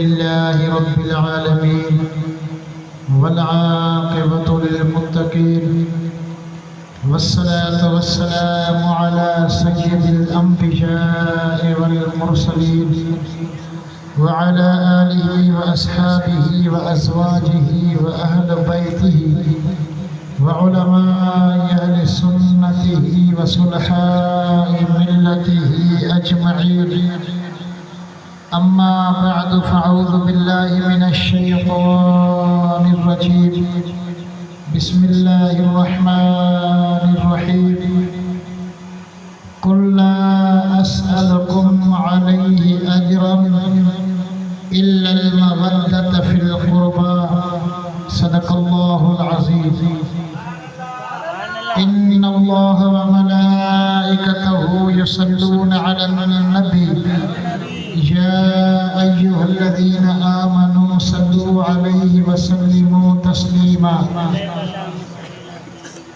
लिल्लाहि रब्बिल आलमीन वल आक़िबतु लिल मुत्तक़ीन वस्सलातु वस्सलामु अला सय्यिदिल अंबिया'i वल मुरसलीन व अला आलिहि व अस्हाबिहि व अज़वाजिहि व अहलि बैतिहि व उलमाए अहले सुन्नतिहि व सुलहाए मिल्लतिहि अजमईन। अम्मा बअद फ़अऊज़ु बिल्लाहि मिनश शैतानिर रजीम। बिस्मिल्लाहिर रहमानिर रहीम। कुल ला अस्अलुकुम अलैहि अजरन इल्लल मवद्दत फिल क़ुरबा। सदक़ल्लाहुल अज़ीम। इन्नल्लाह व मलाइकतहु युसल्लूना अलन नबी या अय्युहल्लज़ीना आमनू सल्लू अलैहि व सल्लिमू तस्लीमा।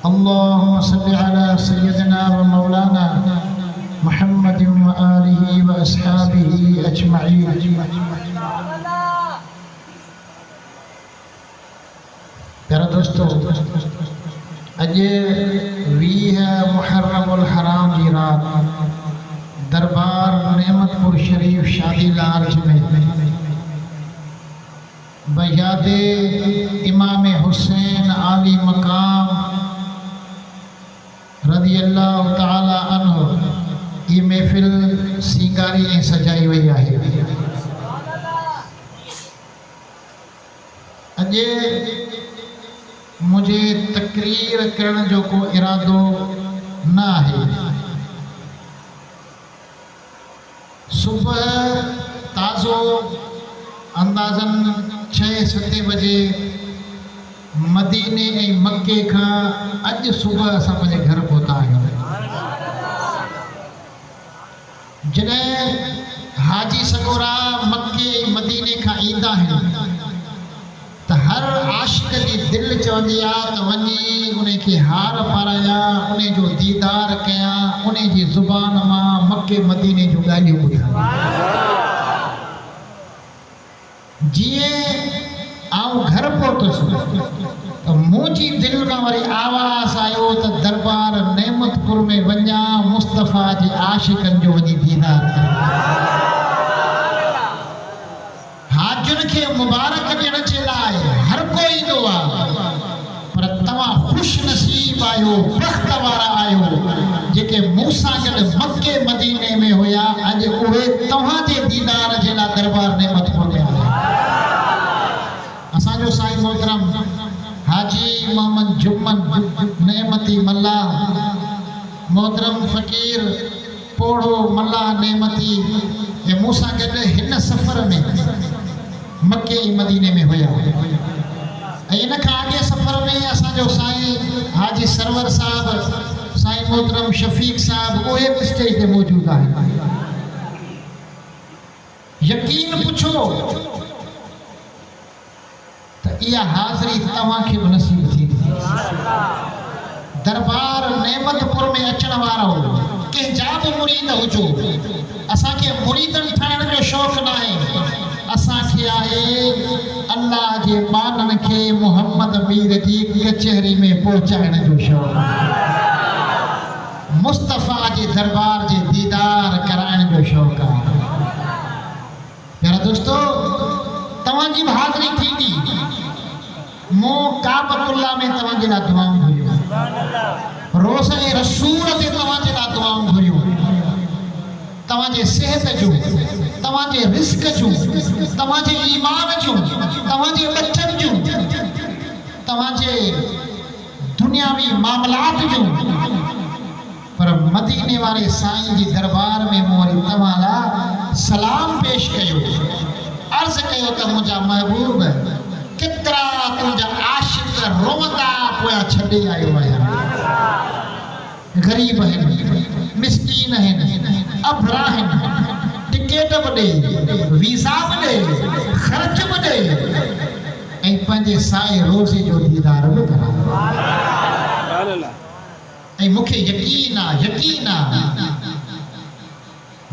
अल्लाहुम्मा सल्लि अला सय्यिदिना व मौलाना मुहम्मदिन व आलिहि व अस्हाबिहि अजमईन। प्यारे दोस्तों, अज 20 मुहर्रमुल हराम की रात दरबार नेमतपुर शरीफ शादी लार्ज में बयादे इमाम हुसैन आली मकाम रज़ियल्लाहु ताला अन्हु ये महफिल सिंगारी ऐं सजाई वई आहे। अॼु मुझे तकरीर करण जो को इरादो न आहे। सुबह ताज़ो अंदाज़न 6-7 बजे मदीने ऐं मक्के का अज सुबह असां पंहिंजे घर पहुता आहियूं। जॾहिं हाजी सगोरा मक्के मदीने खां ईंदा आहिनि त हर आशिक जी दिल चवंदी आहे त वञी उन खे हार पारायां, उन जो दीदार कयां, उन जी ज़ुबान मां मक्के मदीने जूं ॻाल्हियूं ॿुधां। जीअं आऊं घर पहुतुसि त मुंहिंजी दिलि मां वरी आवाज़ आयो त दरबार नेमतपुर में वञा, मुस्तफ़ा जे आशिकनि जो वञी दीदार कयां। हाजुनि खे मुबारक ॾियण जे लाइ हर कोई ईंदो आहे, पर तव्हां ख़ुश नसीब आहियो, बख़्त वारा आहियो जेके मूंसां गॾु मक्के मदीने में हुया। अॼु उहे तव्हांजे दीदार जे लाइ दरबार नेमतपुर में आया। असांजो साईं मोहतरम हाजी मोहम्मद जुम्मन नेमती मल्ला, मोहतरम फ़कीर पोड़ो मल्ला नेमती ये मूंसां गॾु हिन सफ़र में मक्के मदीने में हुया। इन खां अॻे सफ़र में असांजो साईं हाजी सरवर साहब, साईं मोहतरम शफ़ीक साहब उहे बि स्टेज ते मौजूद आहिनि। यकीन पुछो त इहा हाज़िरी तव्हांखे बि नसीब थींदी। दरबार नेमतपुर में अचण वारो कंहिंजा बि मुरीद हुजो, असांखे मुरीदनि ठाहिण जो शौक़ु न आहे, असांखे आहे अल्लाह जे बाननि खे मोहम्मद मीर जी कचहरी में पहुचाइण जो शौक़ु, मुस्तफ़ा जे दरबार जे दीदार कराइण जो शौक़ु आहे। प्यारा दोस्तों, तव्हांजी बि हाज़िरी थींदी। मूं काबतुल्लाह में तव्हांजे लाइ दुआऊं घुरियूं, रोज़े रसूल ते तव्हांजे लाइ दुआऊं घुरियूं, तव्हांजे सिहत जूं, तव्हांजे रिस्क जूं, तव्हांजे ईमान जूं, तव्हांजे बचनि जूं, तव्हांजे दुनियावी मामलात जूं। पर मदीने वारे साईं जी दरबार में मूं वरी तव्हां लाइ सलाम पेश कयो, अर्ज़ कयो त मुंहिंजा महबूब केतिरा तुंहिंजा आशिक रोवंदा पोयां छॾे आयो आहियां। ग़रीब आहिनि, मिस्कीन आहिनि, अबरा आहिनि, टिकेट बि ॾे, वीज़ा बि ॾे, ख़र्च बि ॾे ऐं पंहिंजे साए रोज़े जो दीदार बि कराए। ऐं मूंखे यकीन आहे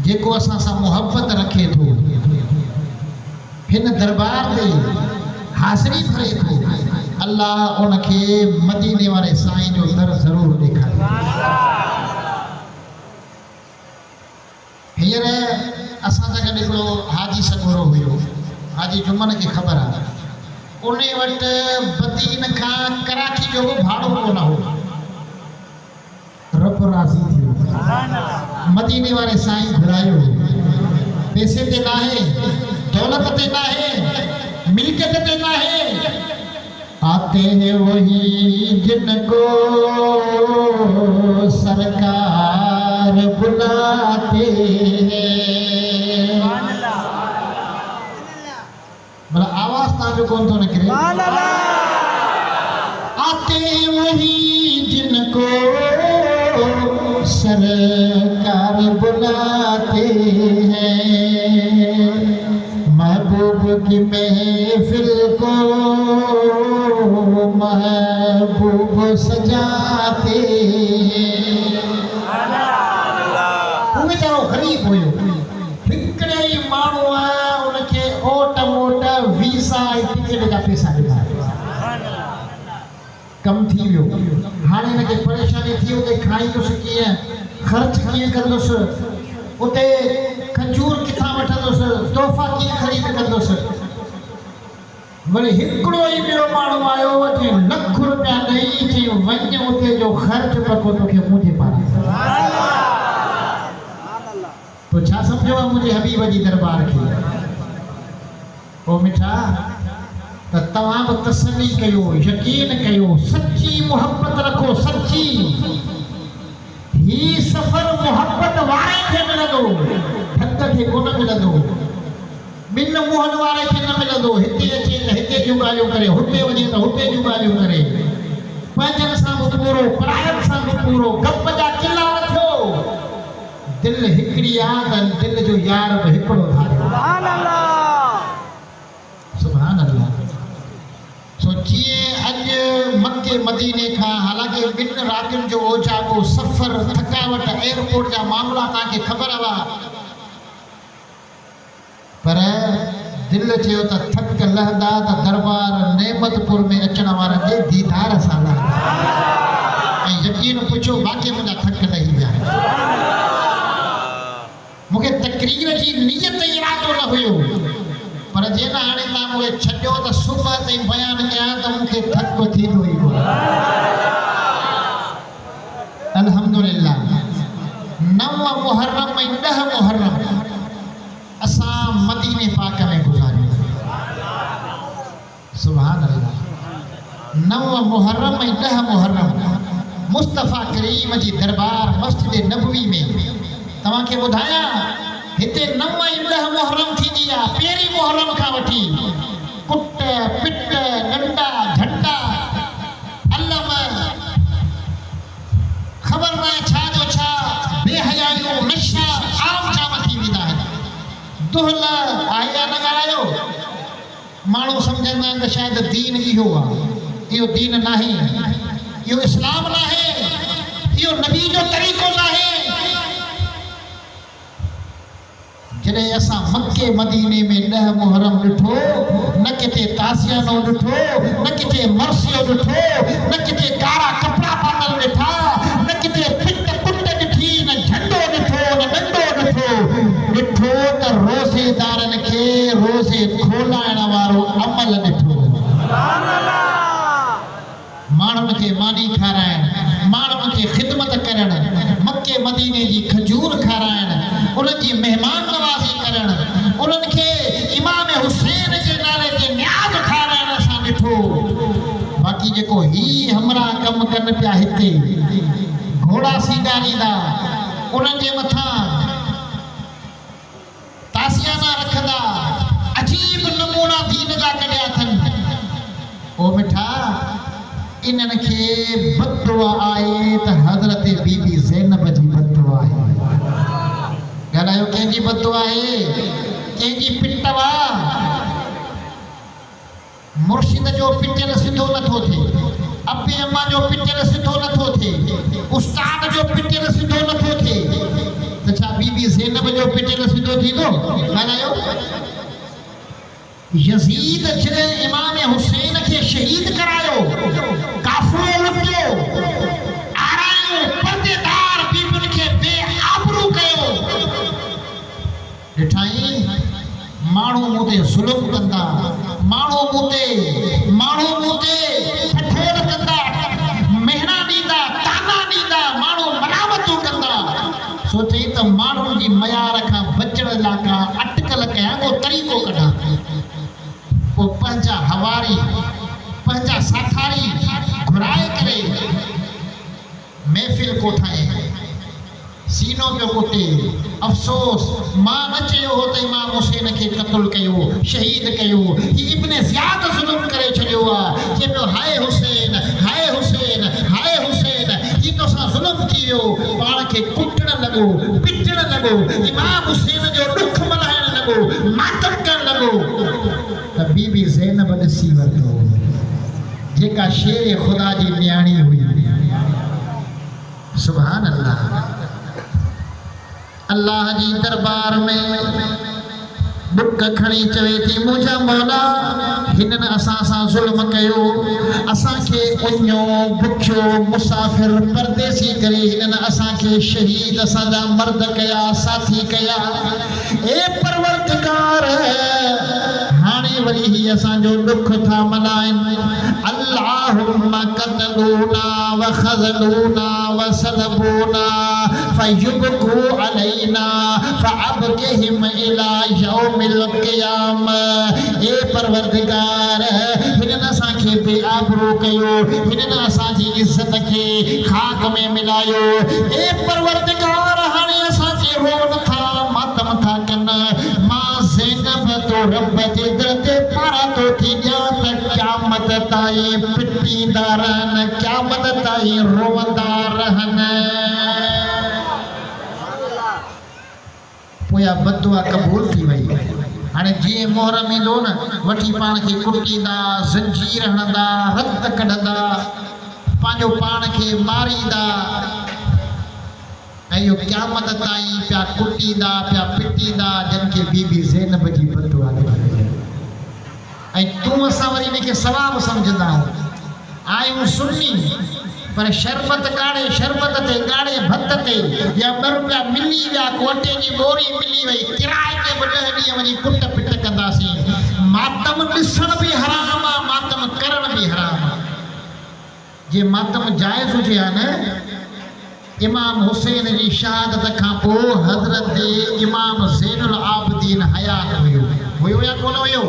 जेको असां सां मोहब्बत रखे थो, हिन दरबार ते हाज़िरी भरे थो अल्लाह उनखे मदीने वारे साईं जो दर ज़रूर ॾेखारे। हींअर असां सां गॾु हिकिड़ो हाजी सॻोरो हुयो, हाजी जुमन खे ख़बर आहे, उन वटि बदीन खां कराची जो बि भाड़ो कोन हो। रब राज़ी थियो, मदीने वारे साईं घुरायो, पैसे ते नाहे, दौलत ते नाहे, मिल्कियत ते नाहे, आते हैं वही जिनको सरकार बुलाते हैं। मतलब आवाज ताजो कौन तो निकले, आते हैं वही जिनको सरकार बुलाते हैं, महबूब की महफिल को महबूब सजाते हैं। बेचारो गरीब हुयो, हिकिड़े ई माण्हू उनखे ओट मोट वीज़ा ऐं टिकट जा पैसा ॾिना, कम थी वियो। हाणे हिनखे परेशानी थी, उते खाईंदुसि कीअं, ख़र्च कीअं कंदुसि, उते खजूर किथां वठंदुसि, तोहफ़ा कीअं ख़रीद कंदुसि। वरी हिकिड़ो ई ॿियो माण्हू आयो जंहिं लख रुपया ॾेई चई वञ उते जो ख़र्च पको तोखे मुंहिंजे पारां। तो छा सम्झो आहे मुंहिंजे हबीब जी दरबार खे। ओ मिठा त तव्हां बि तसल्ली कयो, यकीन कयो, सच्ची मोहब्बत रखो, सच्ची। ही सफ़र मोहब्बत वारे खे मिलंदो, ठग खे कोन मिलंदो, ॿिन मुंहनि वारे खे न मिलंदो। हिते अचे त हिते जूं ॻाल्हियूं करे, हुते वञे त हुते जूं ॻाल्हियूं करे, पंहिंजनि सां बि पूरो, परायनि सां बि पूरो, गप जा किला न थियो। दिलि हिकिड़ी आहे त दिलि जो यार बि हिकिड़ो धारियो। सुभान अल्लाह। सो जीअं अॼु मके मदीने खां हालांकि 2 रातियुनि जो ओझाको सफ़र, थकावट, एयरपोर्ट जा मामला तव्हांखे ख़बर हुआ, पर दिलि चयो त थक लहंदा त दरबार नेमतपुर में अचण वारनि जे दीदार सां लहंदा। ऐं यकीन पुछो वाक़ई मुंहिंजा थक लही विया। मूंखे तकरीर जी नियत इरादो न हुयो, पर जे न हाणे तव्हां मूंखे छॾियो त सुबुह ताईं बयानु कयां त मूंखे थक थींदो ई कोन। अल्हम्दुलिल्लाह 9 मुहर्रम ऐं 10 मुहर्रम असां मदीने पाक में गुज़ारियो। सुभान अल्लाह। 9 मुहर्रम ऐं 10 मुहर्रम मुस्तफ़ा करीम जी दरबार मस्जिद नबवी में। तव्हांखे ॿुधायां हिते 9 ऐं 10 मुहर्रम थींदी आहे। पहिरीं मुहर्रम खां वठी कुट पिट नंढा झंडा अलम ख़बर न आहे छा जो छा, बेहयायूं, नशा आम जाम थी वेंदा आहिनि। दुहल आया न ॻाल्हायो, माण्हू सम्झंदा आहिनि त शायदि दीन इहो आहे। इहो दीन नाहे, इहो इस्लाम नाहे, इहो नबी जो तरीक़ो नाहे। जॾहिं असां मके मदीने में 10 मुहर्रम ॾिठो, न किथे तासियानो ॾिठो, न किथे मरसियो ॾिठो, न किथे कारा कपिड़ा पातल ॾिठा, न किथे पिट पुट ॾिठी, न झंडो ॾिठो, न डंडो ॾिठो। ॾिठो त रोज़ेदारनि खे रोज़े खोलाइण वारो अमल ॾिठो। माण्हुनि खे मानी खाराइण, माण्हुनि खे ख़िदमत करण, मके मदीने जी खजूर खाराइण, उन्हनि जी महिमान नवाज़ी करण, उन्हनि खे इमाम हुसैन जे नाले ते न्याज़ खाराइण असां ॾिठो। बाक़ी जेको ही हमरा कमु कनि पिया हिते, घोड़ा सीगारींदा, उन्हनि जे मथां तासियाना रखंदा, अजीब नमूना दीन जा कढिया अथनि। ओ मिठा, इन्हनि खे बददुआ आहे त हज़रत बीबी ज़ैनब जी बददुआ आहे। ॻाल्हायो, कंहिंजी बददुआ आहे? कंहिंजी पिटवा। मुर्शिद जो पिटियल सिधो नथो थिए, अबे अम्मा जो पिटियल सिधो नथो थिए, उस्ताद जो पिटियल सिधो नथो थिए, त छा बीबी ज़ैनब जो पिटियल सिधो थींदो? ॻाल्हायो। यजीद जॾहिं इमाम हुसैन खे शहीद करायो, काफ़िलो लुटियो, आरायो, पर्देदार बीबियुनि खे बेआबरू कयो, ॾिठाई माण्हू मूं ते ज़ुल्म कंदा, माण्हू मूं ते ठठोल कंदा, मेहना ॾींदा, ताना ॾींदा, माण्हू मलामतूं कंदा। सोचे त माण्हुनि जी मयार खां बचण लाइ का अटकल कयां, को तरीक़ो कढां। पोइ पंहिंजा हवारी, पंहिंजा साथारी घुराए करे महफ़िल कोठाए, सीनो पियो कुटे। अफ़सोस मां न चयो हो त इमाम हुसैन खे क़त्ल कयो, शहीद कयो। ही इब्न ज़ियाद ज़ुल्म करे छॾियो आहे। चए पियो हाय हुसैन, हाय हुसैन, हाय हुसैन, ही तोसां ज़ुल्म थी वियो। पाण खे कुटण लॻो, पिटण लॻो, इमाम हुसैन जो ॾुख मल्हाइण लॻो, मातम करण लॻो। त बीबी ज़ैनब ॾिसी वरितो, जेका शेर ख़ुदा जी न्याणी हुई। सुभान अल्लाह। अल्लाह जी दरबार में बुक खणी चवे थी, मुंहिंजा मौला हिननि असां सां ज़ुल्म कयो, असांखे उञो बुखियो मुसाफ़िर परदेसी करे हिननि असांखे शहीद असांजा मर्द कया, साथी कया। ए परवरदिगार, हाणे वरी ही असांजो ॾुख था मल्हाइनि। अल्लाहुम्मा क़तलूना व ख़ज़लूना व सलबूना फयुबकू अलैना फअबकिहिम इला यौमिल क़ियामा। ए परवरदिगार, हिननि असांखे बेआबरू कयो, हिननि असांजी इज़त खे खाक में मिलायो। ए परवरदिगार, हाणे असांखे रो नथा, मातम था कनि। मां ज़ैनब तो रब जे दर ते पारां थो थी ॾियां त क़यामत ताईं पिटींदा रहनि, क़यामत ताईं रोवंदा रहनि। पोयां बददुआ क़बूल थी वई। हाणे जीअं मुहर्रम ईंदो न, वठी पाण खे कुटींदा, ज़ंजीर हणंदा, रत कढंदा, पंहिंजो पाण खे मारींदा। ऐं इहो क़यामत ताईं पिया कुटींदा, पिया पिटींदा, जिन खे बीबी ज़ैनब जी बददुआ लॻी। ऐं तूं असां वरी हिनखे सवाबु सम्झंदा आहियूं सुन्नी, पर शरबत काढ़े, शरबत ते ॻाढ़े भत ते या ॿ रुपया मिली विया, को अटे जी बोरी मिली वई, किराए ते बि 10 ॾींहं वञी कुट पिट कंदासीं। मातम ॾिसण बि हराम आहे, मातम करण बि हराम आहे। जे मातम जाइज़ हुजे हा न, इमाम हुसैन जी शहादत खां पोइ हज़रत इमाम ज़ैनुल आबिदीन हयात हुयो या कोन हुयो?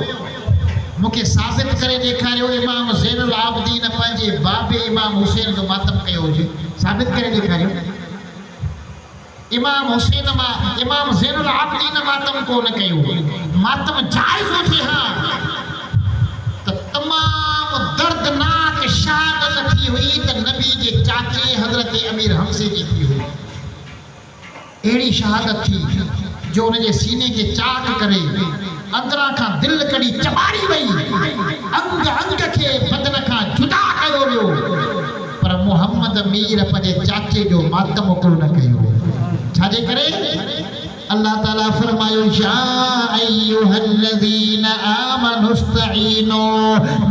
मूंखे साबित करे ॾेखारियो इमाम ज़ैनुल आबिदीन पंहिंजे बाबे इमाम हुसैन जो मातम कयो हुजे। साबित करे ॾेखारियो। इमाम हुसैन मां इमाम ज़ैनुल आबिदीन मातम कोन कयो। मातम जाइज़ हुजे हा त तमामु दर्दनाक शहादत थी हुई त नबी जे चाचे हज़रत अमीर हमसे जी थी हुई। अहिड़ी शहादत थी जो हुनजे सीने खे चाक करे अंदरां खां दिल कड़ी चॿाड़ी वई, अंग अंग खे बदन खां जुदा कयो वियो। पर मोहम्मद मीर पंहिंजे चाचे जो मातम कोन कयो। छाजे करे? अल्लाह ताला फरमायो, या अय्युहल्लज़ीना आमनुस्तईनो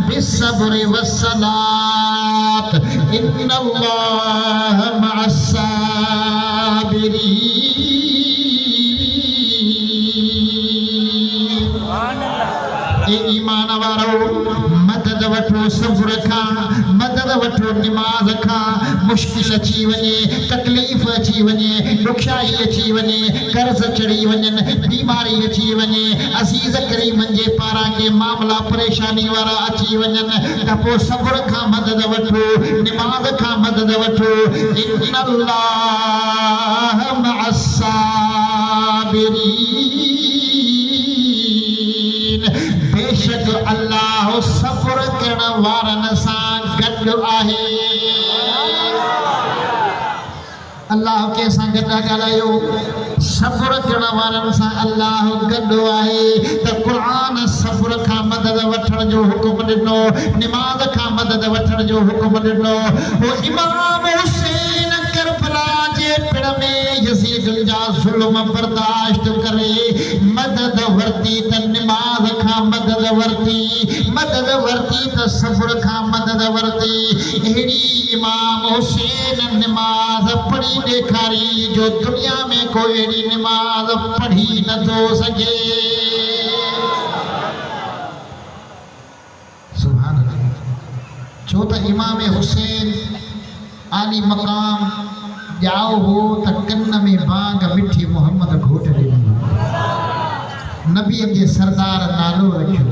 बिस्सब्रि वस्सलात इन्नल्लाह मअस्साबिरीन। ए ईमान वारो, मदद वठो सब्र खां, मदद वठो निमाज़ खां। मुश्किल अची वञे, तकलीफ़ अची वञे, ॾुखियाई अची वञे, कर्ज़ चढ़ी वञनि, बीमारी अची वञे, अज़ीज़ करीमनि जे पारां के मामला परेशानी वारा अची वञनि, त पोइ सब्र खां मदद वठो, निमाज़ खां मदद वठो। इन्नल्लाह मअस्साबिरीन। बेशक अल्लाह सब्र करण वारनि सां गॾु आहे। अल्लाह कंहिंसां गॾु ॻाल्हायो, सब्र करण वारनि सां अल्लाह गॾु आहे। त क़ुरान सब्र खां मदद वठण जो हुकुम ॾिनो, निमाज़ खां मदद वठण जो हुकुम ॾिनो। पोइ इमाम हुसैन करबला जे पिण में यज़ीद जा ज़ुल्म बर्दाश्त करे मदद वरती, त निमाज़ खां मदद वरती। मदद वरती त सब्र खां मदद वरती अहिड़ी इमाम हुसैन नमाज पढ़ी ॾेखारी जो दुनिया में कोई अहिड़ी नमाज पढ़ी नथो सघे। सुभान अल्लाह। छो त इमाम हुसैन आली मकाम जाओ हो त कन्न में बांग मिठी मोहम्मद घोट ॾिनी नबी के सरदार नालो रखियो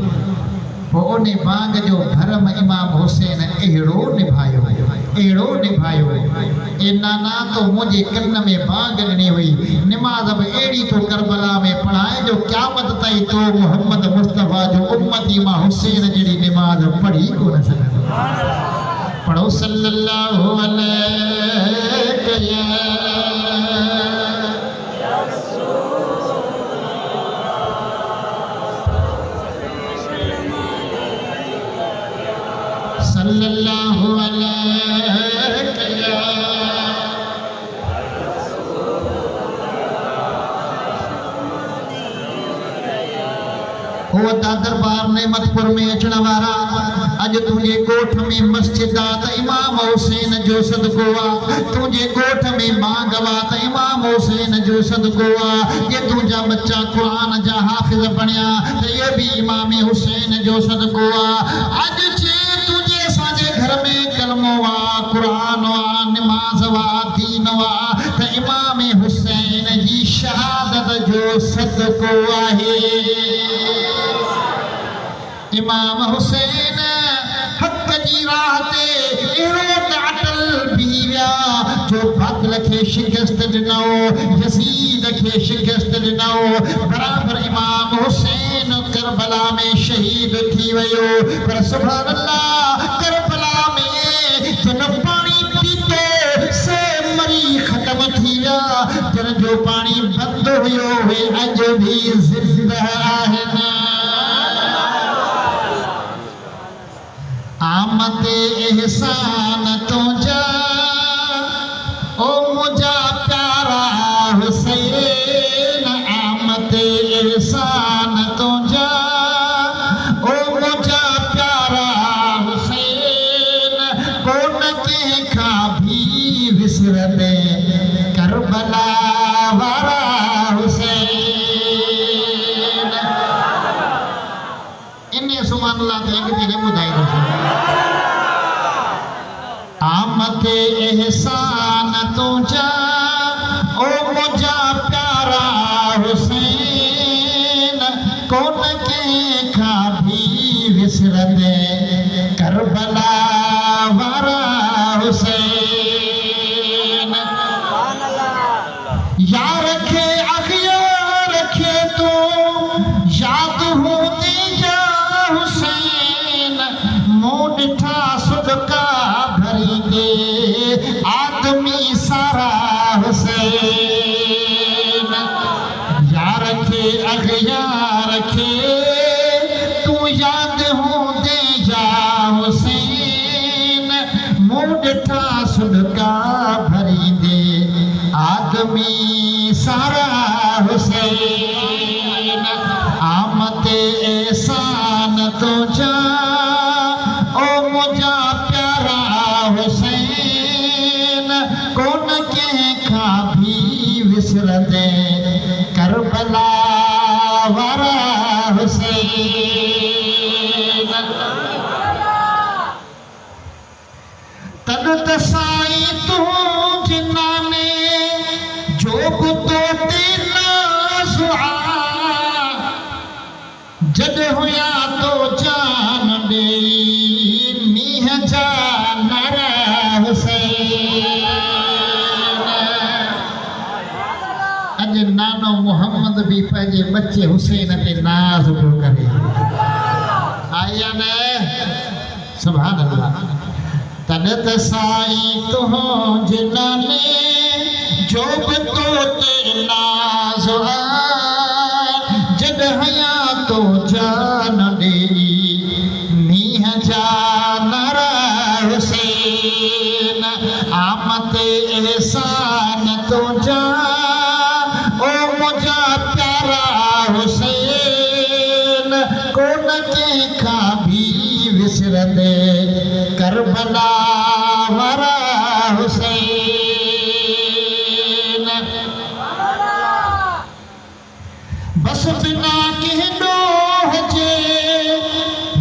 वो उन्हें बांग जो धर्म इमाम हुसैन अहिड़ो निभायो ए नाना तो मुझे कन्न में बांग ॾिनी हुई नमाज बि अहिड़ी तो करबला में पढ़ाए जो क़यामत ताईं तो मोहम्मद मुस्तफ़ा जो उम्मती मां हुसैन जहिड़ी नमाज पढ़ी कोन सघंदो। पढ़ो सल्लल्लाहु अलैहि सल्लल्लाहु अलैहि हो दरबार नेमतपुर में अचण वारा अज तुझे गोठ में मस्जिद आ त इमाम हुसैन जो सदको आ तुझे गोठ में मांगवा त इमाम हुसैन जो सदको आ ये तुझा बच्चा कुरान जा हाफिज बणिया त ये भी इमाम हुसैन जो सदको आ। अज जे तुझे साजे घर में कलमो आ कुरान आ नमाज वा दीन वा त इमाम हुसैन जी शहादत जो सदको आहे। इमाम हुसैन हक जी राह ते अहिड़ो त अटल बीह विया जो बातिल खे शिकस्त ॾिनो यज़ीद खे शिकस्त ॾिनो बराबर इमाम हुसैन करबला में शहीद थी वियो। पर सुभान अल्लाह करबला में जिन पानी पीतो से मरी ख़त्म थी विया जिन जो पानी बंद हुयो वे अज भी ज़िंदा आहिनि। आमद एहसान तुझा ओ मुझा प्यारा हुसैन आमद एहसान तुझा ओ मुझा प्यारा हुसैन कोन कंहिंखा भी विसरंदे करबला वारा हुसैन। इन्हें सुभान अल्लाह ते एक दी ॿुधाई आमद एहसान तुझा ओ मुझा प्यारा हुसैन कोन कंहिंखा भी विसरंदे करबला वारा हुसैन। यार खे अखियां रखे तो याद होते जा हुसैन मूं ॾिठा सदका आदमी सारा हुसैन। यार खे अगिया रखे तू याद होंदे जा हुसैन मूं ॾिठा सदका भरी दे आदमी सारा हुसैन। आमद एहसान तुझा ओ मुझा प्यारा हुसैन कोन कंहिंखा भी विसरंदे करबला वारा हुसैन। तद त साईं तूं जिन्ना में जोग तो ते नाज़ आ जद हुया तो जान ॾेई मींहं जा नर हुसैन। अज नानो मोहम्मद भी पंहिंजे बच्चे हुसैन ते नाज़ पियो करे आया न सुभान अल्लाह। तद त साईं तुंहिंजे नाले जो बि तो ते नाज़ आ जद हया तो जान ॾेई मींहं जा नर हुसैन। आमद एहसान तुझा ओ मुझा प्यारा हुसैन कोन कंहिंखा भी विसरंदे करबला वारा हुसैन बस बिना कहडो हजे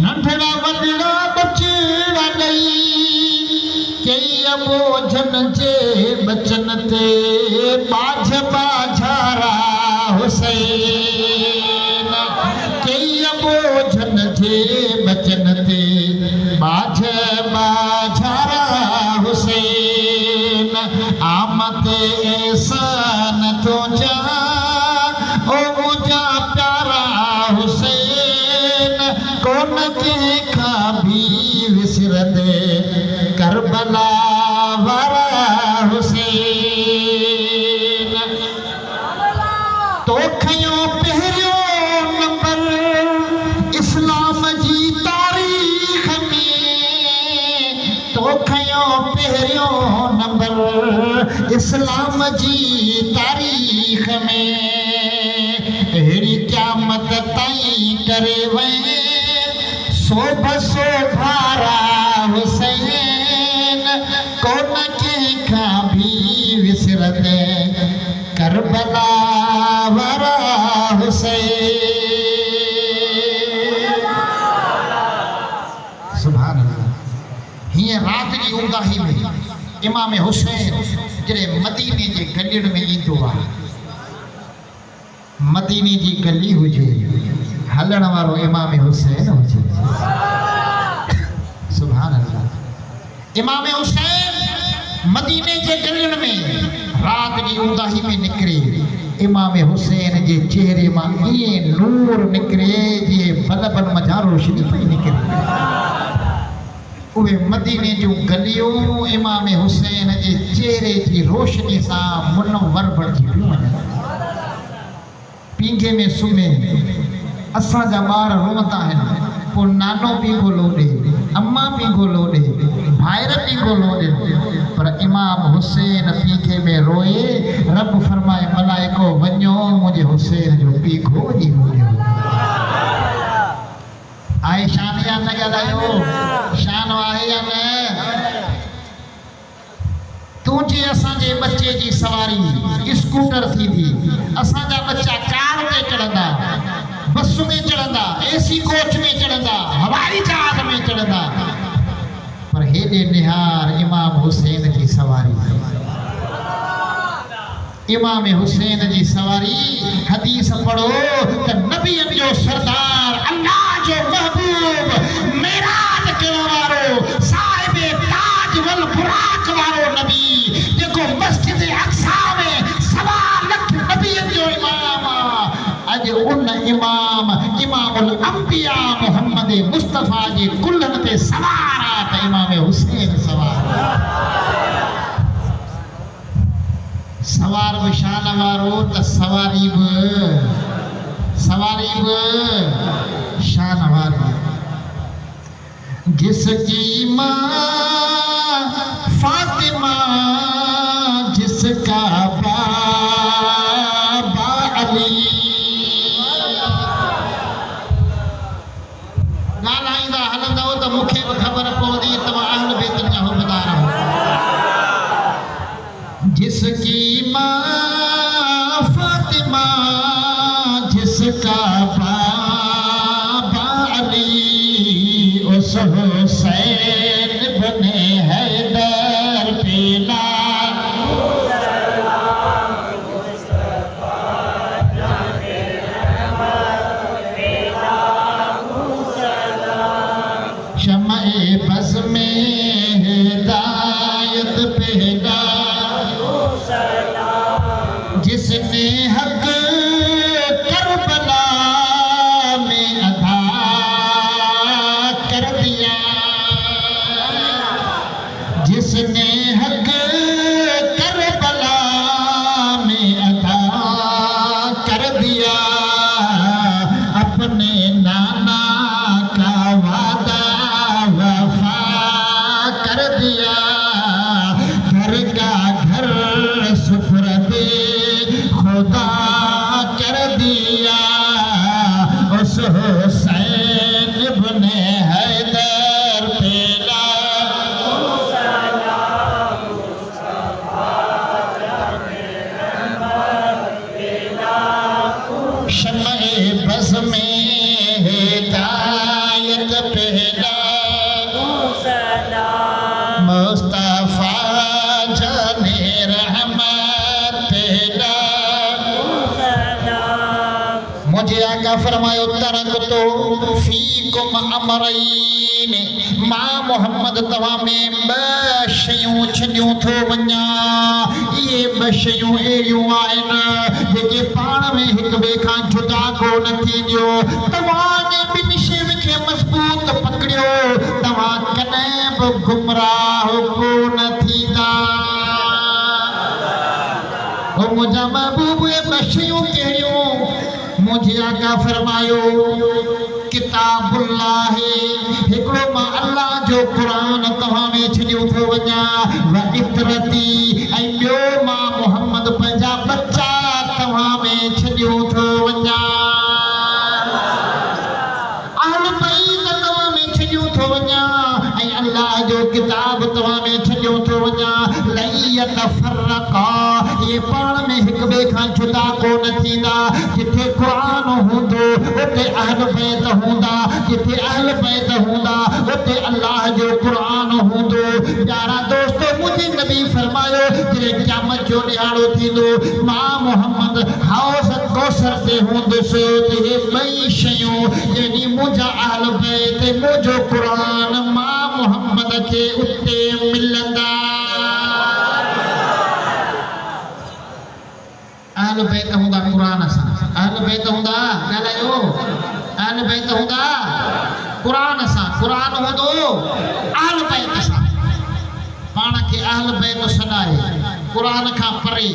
नंढड़ा वॾड़ा बचड़ा नहीं कई अबोझन जे बचन ते बाझ बाझारा हुसैन कई अबोझन जे बचन ते बाझ बाझारा हुसैन आमद एहसान तुझा ओ मुझा प्यारा हुसैन कोन के खा भी विसरंदे करबला वारा हुसैन तो खयो पहिरियो नंबर इस्लाम जी तारीख़ में तो खयो पहिरियो नंबर इस्लाम जी तारीख़ में अहिड़ी क़यामत ताईं करे वई सोभ सोभारा हुसैन कोन कंहिंखां बि विसरंदे करबला वारा हुसैन सुभान अल्लाह हीअं राति जी उंगाही में इमाम हुसैन जॾहिं मदीने जे गलियुनि में ईंदो आहे मदीने जी गली हुजे हलण वारो इमाम हुसैन हुजे सुभान अल्लाह इमाम हुसैन मदीने जे गलियुनि में रात जी उंगाही में निकिरे इमाम हुसैन जे चेहरे मां ईअं नूर निकिरे जीअं बल्बन मथां रोशनी पई निकिरे उहे मदीने जूं गलियूं इमाम हुसैन जे चेहरे जी रोशनी सां मुनव्वर बणिजी पियूं वञनि पींघे में सुम्हे असांजा ॿार रोअंदा आहिनि पोइ नानो पींघो लोॾे अम्मा पींघो लोॾे भाइर पींघो लोॾे पर इमाम हुसैन पींघे में रोए रब फरमाए मलाइको वञो मुंहिंजे हुसैन जो पींघो वञी रोयो आहे शान या न ॻाल्हायो शान आहे या न तूं जे असांजे बच्चे जी सवारी स्कूटर थींदी असांजा बच्चा कार ते चढ़ंदा बस में चढ़ंदा एसी कोच में चढ़ंदा हवाई जहाज में चढ़ंदा पर हेॾे निहार इमाम हुसैन जी सवारी इमाम हुसैन जी सवारी हदीस पढ़ो त नबीअनि जो सरदार अल्लाह जो महबूब मेराज करण वारो साहिब ताज वल बुराक वारो नबी जेको मस्जिद अक्सा में 1.25 लाख नबीअनि जो इमाम अॼु उन इमामुल अंबिया मोहम्मद मुस्तफ़ा जे कुल्हनि ते सवार आहे त इमाम हुसैन सवार बि शान वारो त सवारी बि शान वारी जिसकी माँ फातिमा जिसका बाबा अली ॻाल्हाईंदा हलंदव त मूंखे बि ख़बर पवंदी तव्हां अहल बेतनि जा हुबदार आहियो जिसकी माँ फातिमा जिसका बाबा अली उस हुसैन बने हैदर पेला शम्ए बज़ में हिदायत पैदा जिसने हक करबला में अदा कर दिया जिसने हक करबला में अदा कर दिया अपने नाना का वादा वफा कर दिया घर का घर सुफरदे खुदा कर दिया उस हुसैन बने हैदर मुझे आका फरमायो तरक तो फीकुम अमरईन मां मोहम्मद तवा में ब शयूं छडियूं थो वञा ये ब शयूं एड़ियूं आहिनि जेके पाण में हिक ॿिए खां जुदा कोन थींदियो तव्हां ने ॿिनि शयुनि खे मज़बूत पकड़ियो तव्हां कॾहिं बि गुमराह कोन थींदा ओ मुंहिंजा महबूब ॿ शयूं कहिड़ियूं मुझे आका फरमायो किताबुल्लाह हिकिड़ो मां अल्लाह जो क़ुरान तव्हां में छॾियो थो वञा व इतरती ऐं ॿियो मां मोहम्मद पंहिंजा बच्चा तव्हां में छॾियो थो वञा अहल बैत तव्हां में छॾियो थो वञा ऐं अल्लाह जो किताब तव्हां में छॾियो थो वञा लयत फरका ये पाण में हिक ॿिए खां जुदा कोन थींदा जिथे क़ुरान हूंदो उते अहल बैत हूंदा जिथे अहल बैत हूंदा उते अल्लाह जो क़ुरान हूंदो प्यारा दोस्तो मुझे नबी फरमायो जे क़यामत जो ॾियारो थींदो मां मोहम्मद हौस कौसर ते हूंदुसि ते हे ॿई शयूं यानी मुंहिंजा अहल बैत मुंहिंजो क़ुरान मां मोहम्मद खे उते मिलंदा अहल बैत हूंदा क़ुरान सां अहल बैत हूंदा ॻाल्हायो अहल बैत हूंदा क़ुरान सां क़ुरान हूंदो अहल बैत सां पाण खे अहल बैत सॾाए क़ुरान खां परे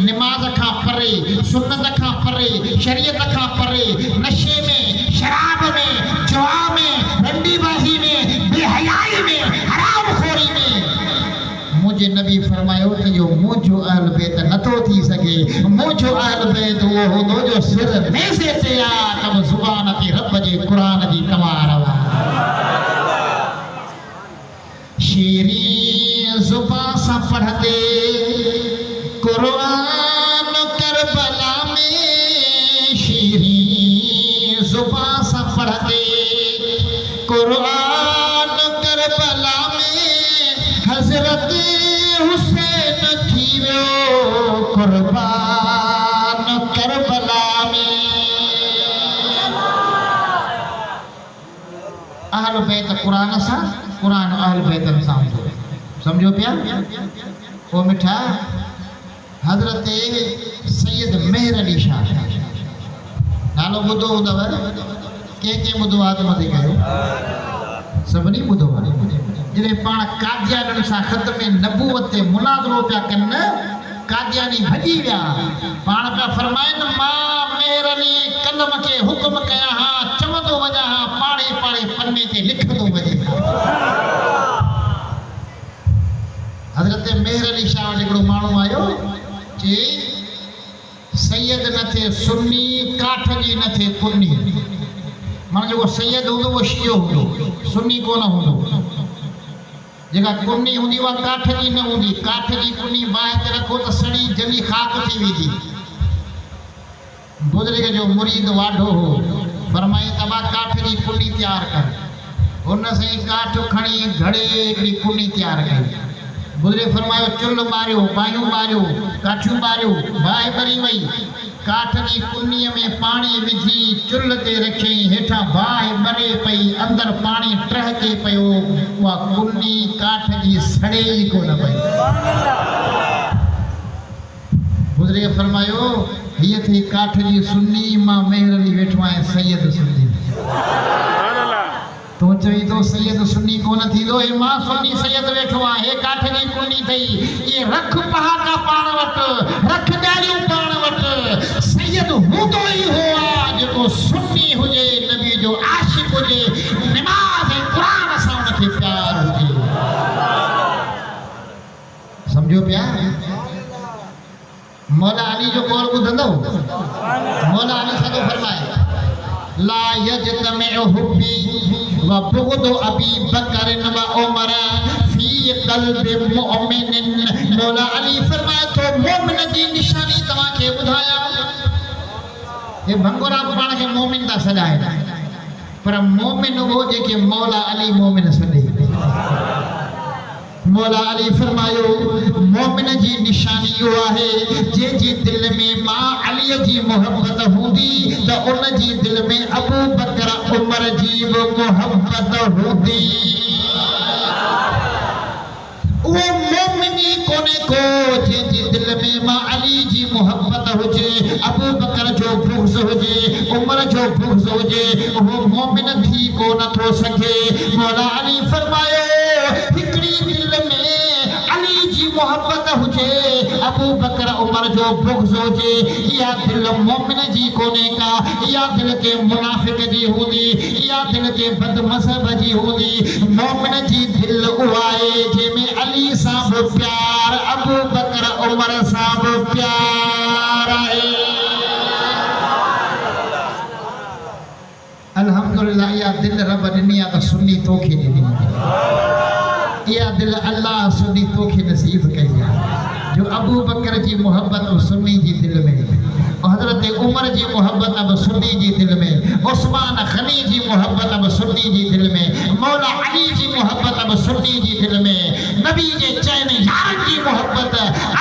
निमाज़ खां परे सुन्नत खां परे शरीयत खां परे नशे में शराब में जुआ में रंडीबाज़ी में बेहयाई में हरामखोरी में मुझे नबी फरमायो त जो मुंहिंजो अहल बैत नथो थी सघे मुंहिंजो अहल बैत उहो हूंदो जो सिर नेज़े ते आहे त ज़ुबान ते रब जे क़ुरान जी तवार शीरी ज़ुबान सां पढ़ंदे क़ुरान करबला में शीरी ज़ुबान सां पढ़ंदे क़ुरान करबला में हज़रत हुसैन थी वियो क़ुर्बान करबला में अहल बैत क़ुरान सां क़ुरान अहल बैतनि सां सम्झो पिया ओ मिठा हज़रत सैयद मेहर अली शाह नालो ॿुधो हूंदव कंहिं ॿुधो आहे त मथे कयो सभिनी ॿुधो आहे जॾहिं पाण कादियाननि सां ख़त में नबूवत ते मुनाज़रो पिया कनि कादियानी भॼी विया पाण पिया फरमाइनि मां मेहर अली कलम खे हुकुम कया हा चवंदो वञा हा पाड़े पाड़े पन्ने ते लिखंदो वञे हज़रत मेहर अली शाह वटि हिकिड़ो माण्हू आयो चई सैयद न थिए सुन्नी काठ जी न थिए कुन्नी माना जेको सैयद हूंदो उहो शियो हूंदो सुन्नी कोन हूंदो जेका कुन्नी हूंदी उहा काठ जी न हूंदी काठ जी कुन्नी बाहि ते रखो त सड़ी जली खाक थी वेंदी बुज़ुर्ग जो मुरीद वाढो हो फरमाए तबा काठ जी कुन्नी तयारु कर हुन सां काठ खणी घड़े हिकिड़ी कुन्नी तयारु कई बुज़ुर्ग फरमायो चुल्ह ॿारियो बाहियूं ॿारियो काठियूं ॿारियो बाहि ॿरी वई काठ जी कुन्नीअ में पाणी विझी चुल्ह ते रखियईं हेठां बाहि ॿरे पई अंदरि पाणी टहिके पियो उहा कुन्नी काठ जी सड़े ई कोन पई बुज़ुर्ग फरमायो हीअ थी काठ जी सुन्नी मां मेहर अली वेठो आहियां सैयद सुन्नी तो चई तो सैयद सुन्नी कोन थींदो हे मां सुन्नी सैयद वेठो आहे हे काठ जी कुन्नी थई ये रख पहाका पाण वटि रख ॾाड़ियूं पाण वटि सैयद हूंदो ई हो आहे जेको सुन्नी हुजे नबी जो आशिक़ हुजे निमाज़ ऐं क़ुरान सां उनखे प्यार हुजे सम्झो पिया मौला अली जो कौल ॿुधंदो मौला अली छा थो फरमाए ला यजतमिउ हुब्बी व बुग़्दु अबी बकर व उमर फी क़ल्बि मुमिन मौला अली फरमाए थो मोमिन जी निशानी तव्हांखे ॿुधायां हे भंगोरा पाण खे मोमिन था सॾाए पर मोमिन उहो जेके मौला अली मोमिन सॾे मौला अली फरमायो मोमिन जी निशानी इहो आहे जंहिंजे दिल में मां अलीअ जी मोहब्बत हूंदी त उन जी दिल में अबू बकर उमर जी बि मोहब्बत हूंदी। वो मोमिनी कोने को जंहिंजे दिल में मां अली जी मोहब्बत हुजे, अबू बकर जो बुग़्ज़ हुजे, उमर जो बुग़्ज़ हुजे, वो मोमिन थी को नथो सघे। मौला अली फरमायो हिकड़ी दिल में अली जी मोहब्बत हुजे, अबू बकर उमर जो बुग़्ज़ हुजे, इहा दिल मोमिन जी कोने का, इहा दिल के मुनाफिक जी हूंदी, इहा दिल के बदमज़हब जी हूंदी। मोमिन जी दिल उहा आहे जंहिंमें अली सां बि प्यार, अबू बकर उमर सां बि प्यार आहे। अल्हम्दुलिल्लाह इहा दिल रब ॾिनी आहे त सुन्नी तोखे ॾिनी आहे। इहा दिल अल्लाह सुन्नी तोखे नसीब कई आहे जो अबू बकर जी मोहब्बत सुन्नी जी दिल में, हज़रत उमर जी मोहब्बत अब सुन्नी जी दिल में, उस्मान गनी जी मोहब्बत अब सुन्नी जी दिल में, मौला अली जी मोहब्बत अब सुन्नी जी दिल में, नबी जे चैन यारन जी मोहब्बत,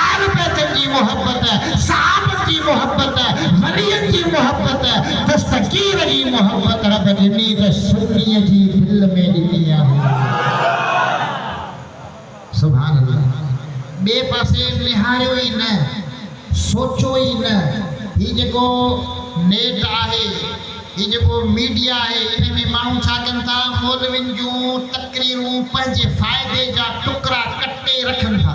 आल बैत जी मोहब्बत, सहाबत जी मोहब्बत, वलियन जी मोहब्बत, दस्तगीर जी मोहब्बत रब ॾिनी त सुन्नी जी दिल में ॾिनी आहे। सुभान अल्लाह। बे पासे निहारियो ई न, सोचो ई न, ही जेको नेट आहे, ही जेको मीडिया आहे, इन में माण्हू छा कनि था, मौलवियुनि जूं तकरीरूं पंहिंजे फ़ाइदे जा टुकड़ा कटे रखनि था।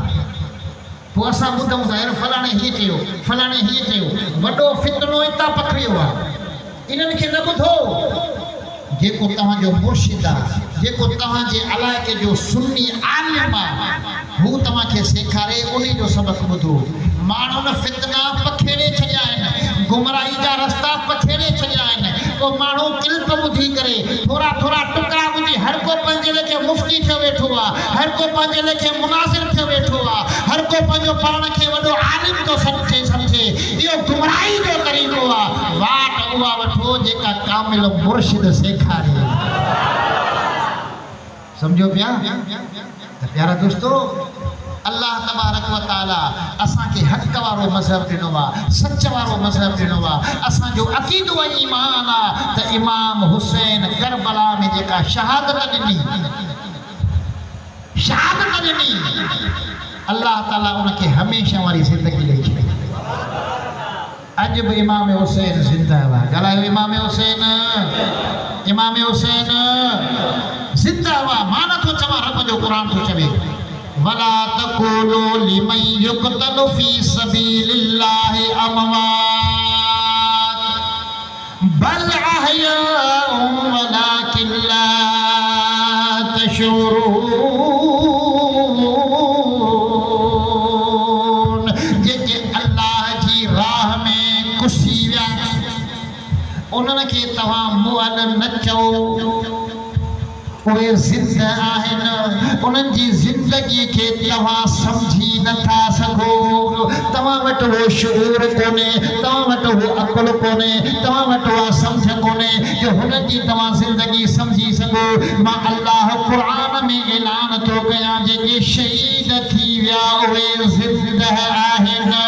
पोइ असां ॿुधूं था यार फलाणे हीअं चयो, फलाणे हीअं चयो, वॾो फितनो हितां पखिड़ियो आहे। इन्हनि खे न ॿुधो, जेको तव्हांजो मुर्शिद आहे, जेको तव्हांजे इलाइक़े जो सुन्नी आलिम आहे, हू तव्हांखे सेखारे, उन जो सबक़ ॿुधो। माण्हुनि फितना पखेड़े छॾिया आहिनि, गुमराही जा रस्ता पखेड़े छॾिया आहिनि। पोइ माण्हू किल्प ॿुधी करे थोरा थोरा टुकड़ा ॿुधी हर को पंहिंजे लेखे मुफ़्ती थियो वेठो आहे, हर को पंहिंजे लेखे मुनासिर थियो वेठो आहे, हर को पंहिंजो पाण खे वॾो आलिम थो सम्झे। इहो गुमराही जो तरीक़ो आहे। वाट उहा वठो जेका कामिल मुर्शिद सेखारे। सम्झो पिया? प्यारा दोस्तो, अल्लाह तबारक व ताला असांखे हक़ वारो मज़हब ॾिनो आहे, सच वारो मज़हब ॾिनो आहे। असांजो अक़ीदो ऐं ईमान आहे त इमाम हुसैन करबला में जेका शहादत ॾिनी, अल्लाह ताला उनखे हमेशह वारी ज़िंदगी ॾेई छॾी। अॼु बि इमाम हुसैन ज़िंदा हुआ। ॻाल्हायो इमाम हुसैन, इमाम हुसैन ज़िंदा हुआ। मां नथो चवां, रब जो क़ुरान थो चवे, वला तक़ूलू लिमन युक़तलु फी सबीलिल्लाहि अमवात बल अहयाउम वलाकिन ला तशऊरून। जेके अल्लाह जी राह में कुसी विया, उन्हनि खे तव्हां मुअल न चओ, उहे ज़िंदा आहिनि। उन्हनि जी ज़िंदगी खे तव्हां सम्झी नथा सघो। तव्हां वटि उहो शऊर कोन्हे, तव्हां वटि उहो अक़ुल कोन्हे, तव्हां वटि उहा सम्झ कोन्हे जो हुननि जी तव्हां ज़िंदगी सम्झी सघो। मां अल्लाह क़ुरान में ऐलान थो कयां, जेके शहीद थी विया उहे ज़िंदा आहिनि।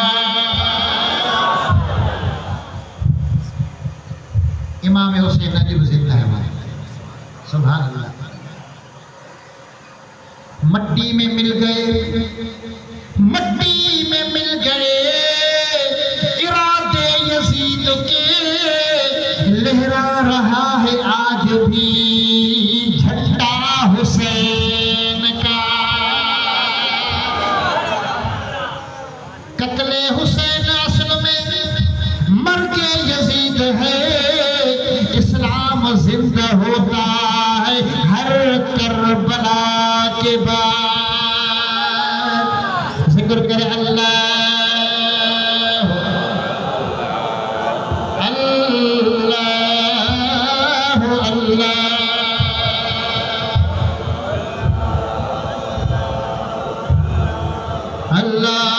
इमाम हुसैन अॼु बि ज़िंदा हुआ। सुभान अल्लाह। मट्टी में मिल गए, मट्टी में मिल गए इरादे यजीद के, लहरा रहा है आज भी झंडा हुसैन का। कत्ले हुसैन असल में मर्द यजीद है, इस्लाम जिंदा होता है हर करबला के बाद। जिक्र करे अल्लाह अल्लाह अल्लाह।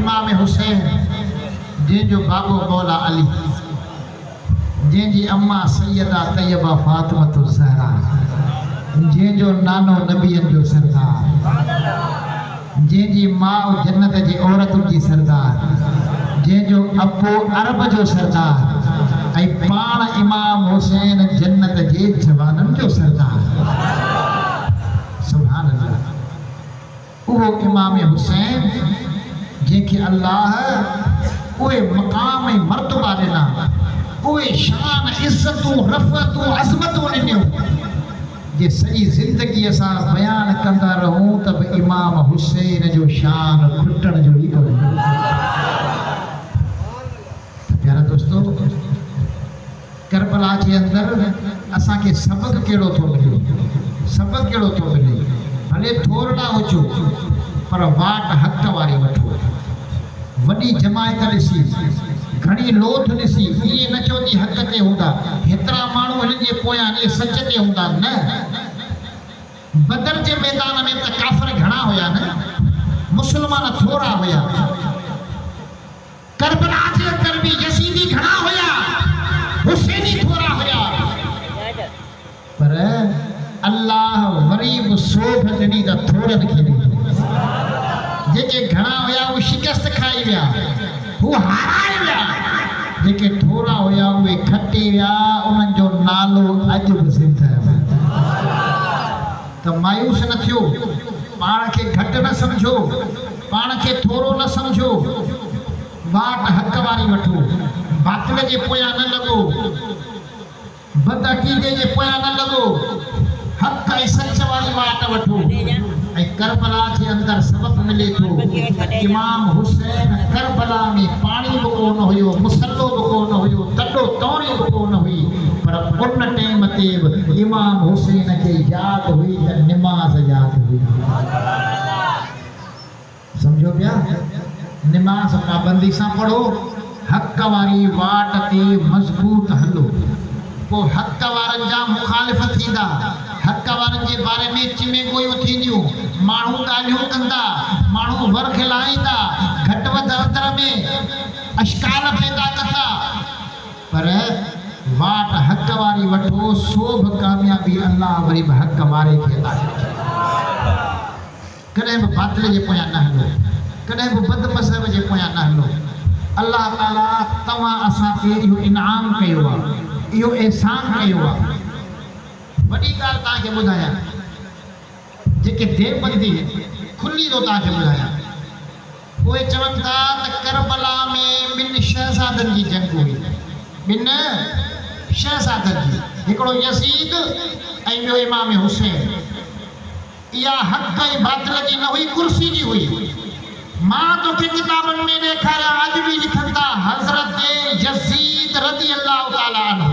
इमाम हुसैन जंहिंजो बाबो मौला अली, जंहिंजी अम्मा सैयदा तैयबा फातिमतु ज़हरा, जंहिंजो नानो नबियनि जो सरदार, जंहिंजी माउ जन्नत जी औरतुनि जी सरदार, जंहिंजो अबो अरब जो सरदार, ऐं पाण इमाम हुसैन जन्नत जे जवाननि जो सरदार। सुभान अल्लाह। उहो इमाम हुसैन जंहिंखे अल्लाह उहे मक़ाम ऐं मर्तबा ॾिना, उहे शान इज़तूं रफ़तूं अज़मतूं ॾिनियूं, जे सॼी ज़िंदगी असां बयानु कंदा रहूं त बि इमाम हुसैन जो शान खुटण जो ई कोन्हे। प्यारा दोस्तो, करबला जे अंदरि असांखे सबक़ु कहिड़ो थो मिले, सबक़ु कहिड़ो थो मिले। भले थोरा हुजो पर वाट हक़ वारी वठो। वॾी जमायत ॾिसी, घणी लोथ ॾिसी, इहे न चवंदी हक़ ते हूंदा, हेतिरा माण्हू हिन जे पोयां इहे सच ते हूंदा। न, बदर जे मैदान में त काफ़िर घणा हुया न, मुस्लमान थोरा हुया। करबला जे अंदरि बि यज़ीदी घणा हुया, हुसैनी थोरा हुया। पर अल्लाह वरी बि सोभ ॾिनी त थोरनि खे ॾिनी। जेके घणा हुया उहे शिकस्त खाई विया, हू हाराए विया। जेके थोरा हुया उहे खटी विया, उन्हनि जो नालो अॼु बि सिद्ध आहे। त मायूस न थियो, पाण खे घटि न सम्झो, पाण खे थोरो न सम्झो। वाट हक़ वारी वठो, बातिल जे पोयां न लॻो, बदअक़ीदे जे पोयां न लॻो, हक़ ऐं सच वारी वाट वठो। ऐं करबला जे अंदरि सबक़ु मिले थो, इमाम हुसैन करबला में पाणी बि कोन हुयो, मुसलो बि कोन हुयो, तॾो तौरी बि कोन हुई, पर उन टाइम ते बि इमाम हुसैन खे यादि हुई त निमाज़ यादि हुई। सम्झो पिया? निमाज़ पाबंदी सां पढ़ो, हक़ वारी वाट ते मज़बूत हलो, पोइ हक़ वारनि जा मुखालिफ़ थींदा, हक़ वारनि जे बारे में चिमे गोयूं थींदियूं, माण्हू ॻाल्हियूं कंदा, माण्हू वर खिलाईंदा, घटि वधि अंदर में अशकाल पैदा कंदा। पर वाट हक़ वारी वठो, सोभ कामयाबी अल्लाह वरी बि हक़ वारे खे अता करे। कॾहिं बि बातिल जे पोयां न हलो, कॾहिं बि बद मज़हब जे पोयां न हलो। अल्लाह ताला तव्हां असांखे इहो इनाम कयो आहे, इहो एहसान कयो आहे। वॾी ॻाल्हि तव्हांखे ॿुधायां, जेके देवबंदी खुली थो तव्हांखे ॿुधायां, उहे चवनि था त करबला में ॿिनि शहज़ादनि जी जंग हुई, ॿिनि शहज़ादनि जी, हिकिड़ो यज़ीद ऐं ॿियो इमाम हुसैन। इहा हक़ ऐं बातिल जी न हुई, कुर्सी जी हुई। मां तोखे किताबनि में ॾेखारिया, अॼु बि लिखनि था हज़रत यज़ीद रज़ी अल्लाह ताला अन्हु,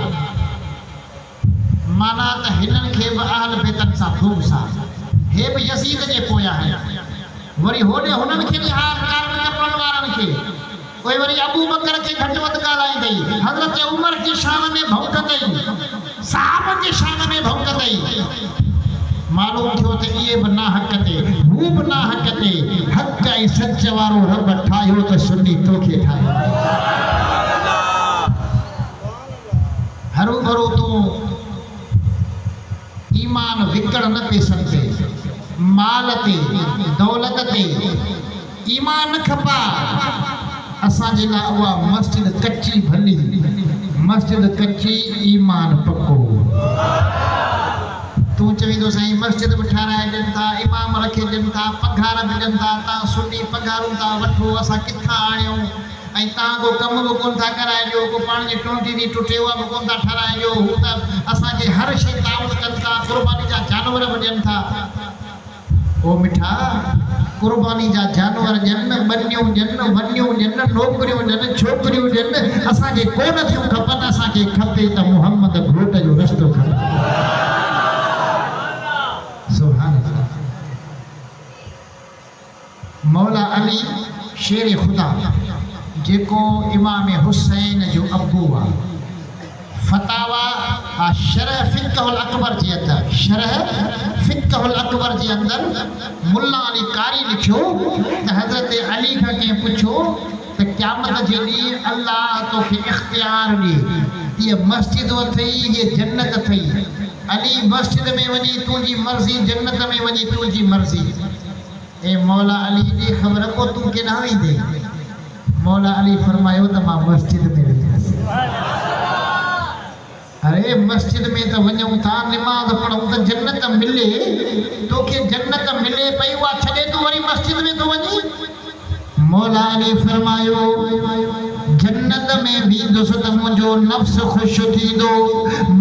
माना त हिननि खे बि अहल बैतनि सां ख़ूब सां, हे बि यज़ीद जे पोयां आहिनि। वरी होॾे हुननि खे बि हार कारण करण वारनि खे, कोई वरी अबू बकर खे घटि वधि ॻाल्हाईंदई, हज़रत उमर जी शान में भौंकंदई, साहबनि जी शान में भौंकंदई। मालूम थियो त इहे बि ना हक़ ते, हू बि ना हक़ ते, हक़ ऐं सच वारो रब ठाहियो त सुन्नी तोखे ठाहियो। हरू भरू तूं ईमान विकड़ न पेसनि ते, माल ते, दौलत ते ईमान न खपा। असांजे लाइ उहा मस्जिद कच्ची भली, मस्जिद कच्ची, ईमान पको। तूं चवींदो साईं मस्जिद बि ठाराए ॾियनि था, इमाम रखे ॾियनि था, पघार बि ॾियनि था, तव्हां सुठी पघारूं था वठो, असां किथां आणियूं, ऐं तव्हां को कमु बि कोन था कराए ॾियो, को पाण जी टोंटी दी टुटे उहा बि कोन था ठाराए ॾियो, हू त असांखे हर शइ ताउन कनि था, क़ुर्बानी जा जानवर बि ॾियनि था। ओ मिठा, क़ुर्बानी जा जानवर ॾियनि, ॿनियूं ॾियनि, वनियूं ॾियनि, नौकरियूं ॾियनि, छोकिरियूं ॾियनि, असांखे कोन थियूं खपनि, असांखे खपे त मुहम्मद घोट जो रस्तो खपे। मौला अली शेर खुदा, जेको इमाम हुसैन जो अबू आहे, फतावा शरह फिक़हुल अकबर जे अंदरि, शरह फिक़हुल अकबर जे अंदरि मुल्ला अली कारी लिखियो त हज़रत अली खां कंहिं पुछियो त क़यामत जे ॾींहुं अल्लाह तोखे इख्तियार ॾिए ये मस्जिद अथई ये जन्नत अथई अली मस्जिद में वञी तुंहिंजी मर्ज़ी जन्नत में वञी तुंहिंजी मर्ज़ी ए मौला अली ॾे ख़बर को तूं केॾां वेंदे मौला अली फरमायो त मां मस्जिद में वेंदुसि अरे मस्जिद में तो वञूं था नमाज पढ़ूं तो जन्नत मिले तोखे जन्नत मिले पई उहा छॾे तूं वरी मस्जिद में तो वञी मौला अली फरमायो जन्नत में वेंदुसि त मुंहिंजो नफ्स ख़ुशि थींदो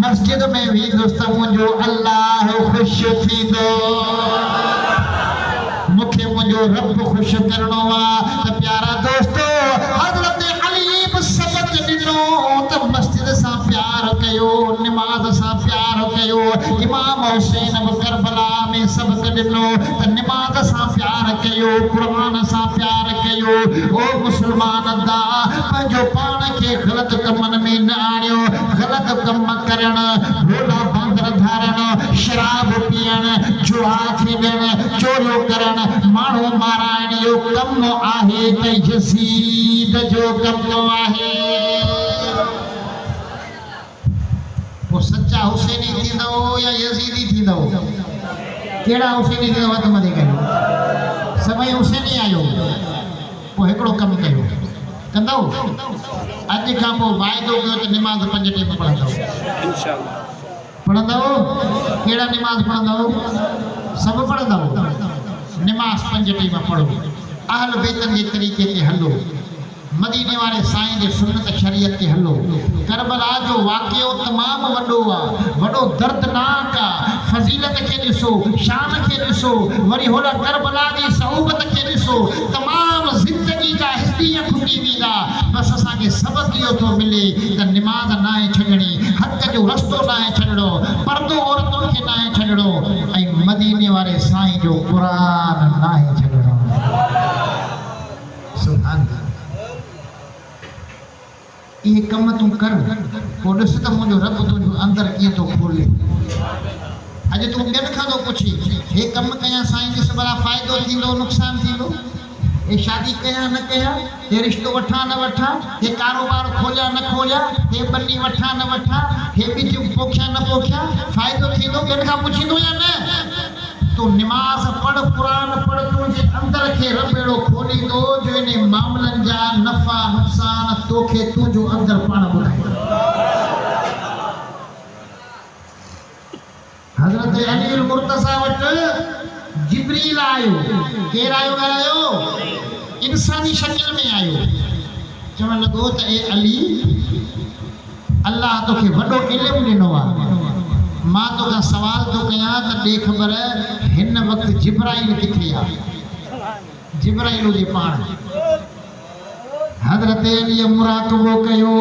मस्जिद में वेंदुसि त मुंहिंजो अल्लाह ख़ुशि थींदो मूंखे मुंहिंजो रब ख़ुशि करणो आहे त प्यारा दोस्तो हज़रत अली बि सबक ॾिनो त मस्जिद सां प्यार कयो नमाज सां प्यार कयो इमाम हुसैन बि करबला में सबक ॾिनो त नमाज सां प्यार कयो क़ुरान सां प्यार कयो ओ मुस्लमान दा पंहिंजो पाण खे ग़लति कमनि में न आणियो ग़लति कम करण भोला बांदर धारण शराब पीअण जुआ खेॾण चोरियूं करण माण्हू माराइण जो कमु आहे त यज़ीद जो कमु आहे पोइ सच्चा हुसैनी थींदव या यज़ीदी थींदव कहिड़ा हुसैनी थींदव हथ मथे कयो सभई हुसैनी आहियो पोइ हिकिड़ो कमु कयो कंदव अॼु खां पोइ वाइदो कयो त नमाज़ 5 टाइम पढ़ंदव इंशाअल्लाह पढ़ंदव कहिड़ा नमाज़ पढ़ंदव सभु पढ़ंदव नमाज 5 टाइम पढ़ो अहल बैतन जे तरीक़े ते हलो मदीने वाले साईं जे सुन्नत शरीयत ते हलो करबला जो वाक़ियो तमामु वॾो आहे वॾो दर्दनाक आहे फज़ीलत खे ॾिसो शान खे ॾिसो वरी होॾा करबला जी सऊबत खे ॾिसो तमामु ज़िंदगी जा हिस्सा खुटी वेंदा बसि असांखे सबक़ इहो थो मिले त नमाज़ न आहे छॾणी हक़ जो रस्तो न आहे छॾणो पर्दो औरतुनि खे न आहे छॾणो ऐं मदीने वारे साईं जो क़ुरान न आहे छॾणो सुभान अल्लाह ये कम तू कर पोइ ॾिस त मुंहिंजो रब तुंहिंजो अंदरि कीअं थो खोले अॼु तूं ॿियनि खां थो पुछी हे कमु कयां साईं ॾिस भला फ़ाइदो थींदो नुक़सानु थींदो हे शादी कयां न कयां हे रिश्तो वठां न वठां हे कारोबार खोलिया न खोलिया हे बनी वठां न वठां हे ॿिजूं पोखिया न पोखिया फ़ाइदो थींदो ॿियनि खां पुछींदो या न तू नमाज पढ़ कुरान पढ़ तुझे अंदर के रब एड़ो खोली दो जो इन मामलन जा नफा नुकसान तोखे तुझो अंदर पाण बुधाए हजरत अली मुर्तजा वट जिब्रील आयो केर आयो इंसानी शक्ल में आयो चवण लगो त ए अली अल्लाह तोखे वडो इल्म ॾिनो आहे मां तोखां सवाल थो कयां त ॾे ख़बर हिन वक़्तु जिब्राइल किथे आहे जिब्राइल हुजे पाण हज़रत अली मुराक़बो कयो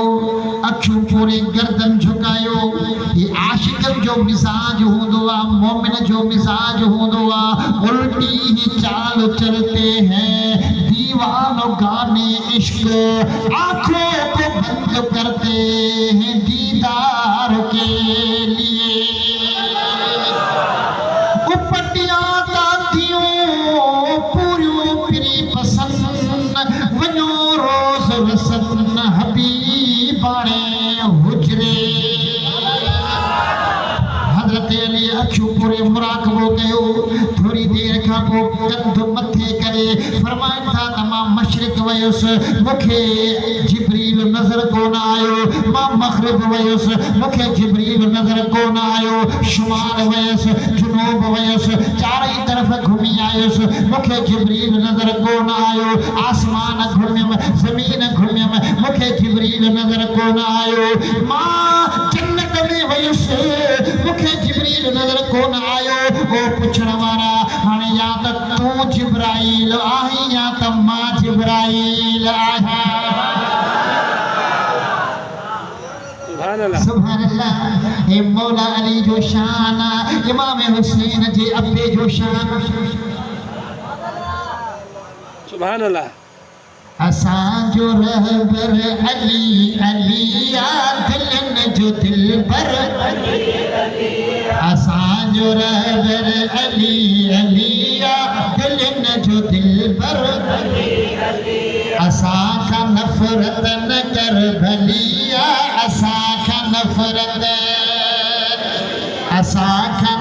अखियूं पूरी गर्दन झुकायो ये आशिकन जो मिजाज हूंदो आहे मोमिन जो मिजाज हूंदो आहे उल्टी ही चाल चलते हैं दीवानो गाने इश्क आंखों को बंद करते हैं दीदार के लिए उपटिया दातियों पूरियों पिरी पसंद वनो रोज रसन हबीबाने हुजरे हज़रत अली अखियूं पूरे मुराक़बो कयो थोड़ी देर खां पोइ कंध मथे करे फरमाइनि था त मां मशरिक़ वयुसि मूंखे जिब्रील नज़र कोन आयो मां मग़रिब वयुसि मूंखे जिब्रील नज़र कोन आयो शुमाल वयुसि जुनूब वयुसि चारई तरफ़ घुमी आयुसि मूंखे जिब्रील नज़र कोन आयो आसमान घुमियमि ज़मीन घुमियमि मूंखे जिब्रील नज़र कोन आयो मां जन्नत में वयुसि मूंखे जिब्रील नज़र कोन आयो ओ पुछण वारा हाणे या त तूं जिब्राइल आहीं या त मां जिब्राइल आहियां सुभान अल्लाह हे मौला अली जो शान इमाम हुसैन जे अब्बे जो शान सुभान अल्लाह असां जो रहबर अली अलिया दिलन जो दिलबर असां जो रहबर अली अलिया दिलन जो दिलबर असां का नफरत न कर भलिया असाखा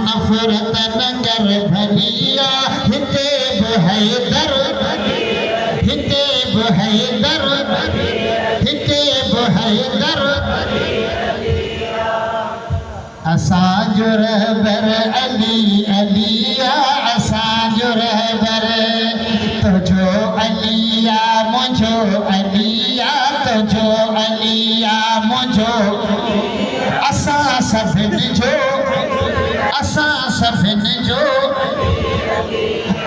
नफरत न कर भलिया हिते बहैदर असांजो रहबर अली अलिया असांजो रहबर तुझो अलिया मुझो अलिया तुझो अलिया मुझो असां सभिनि जो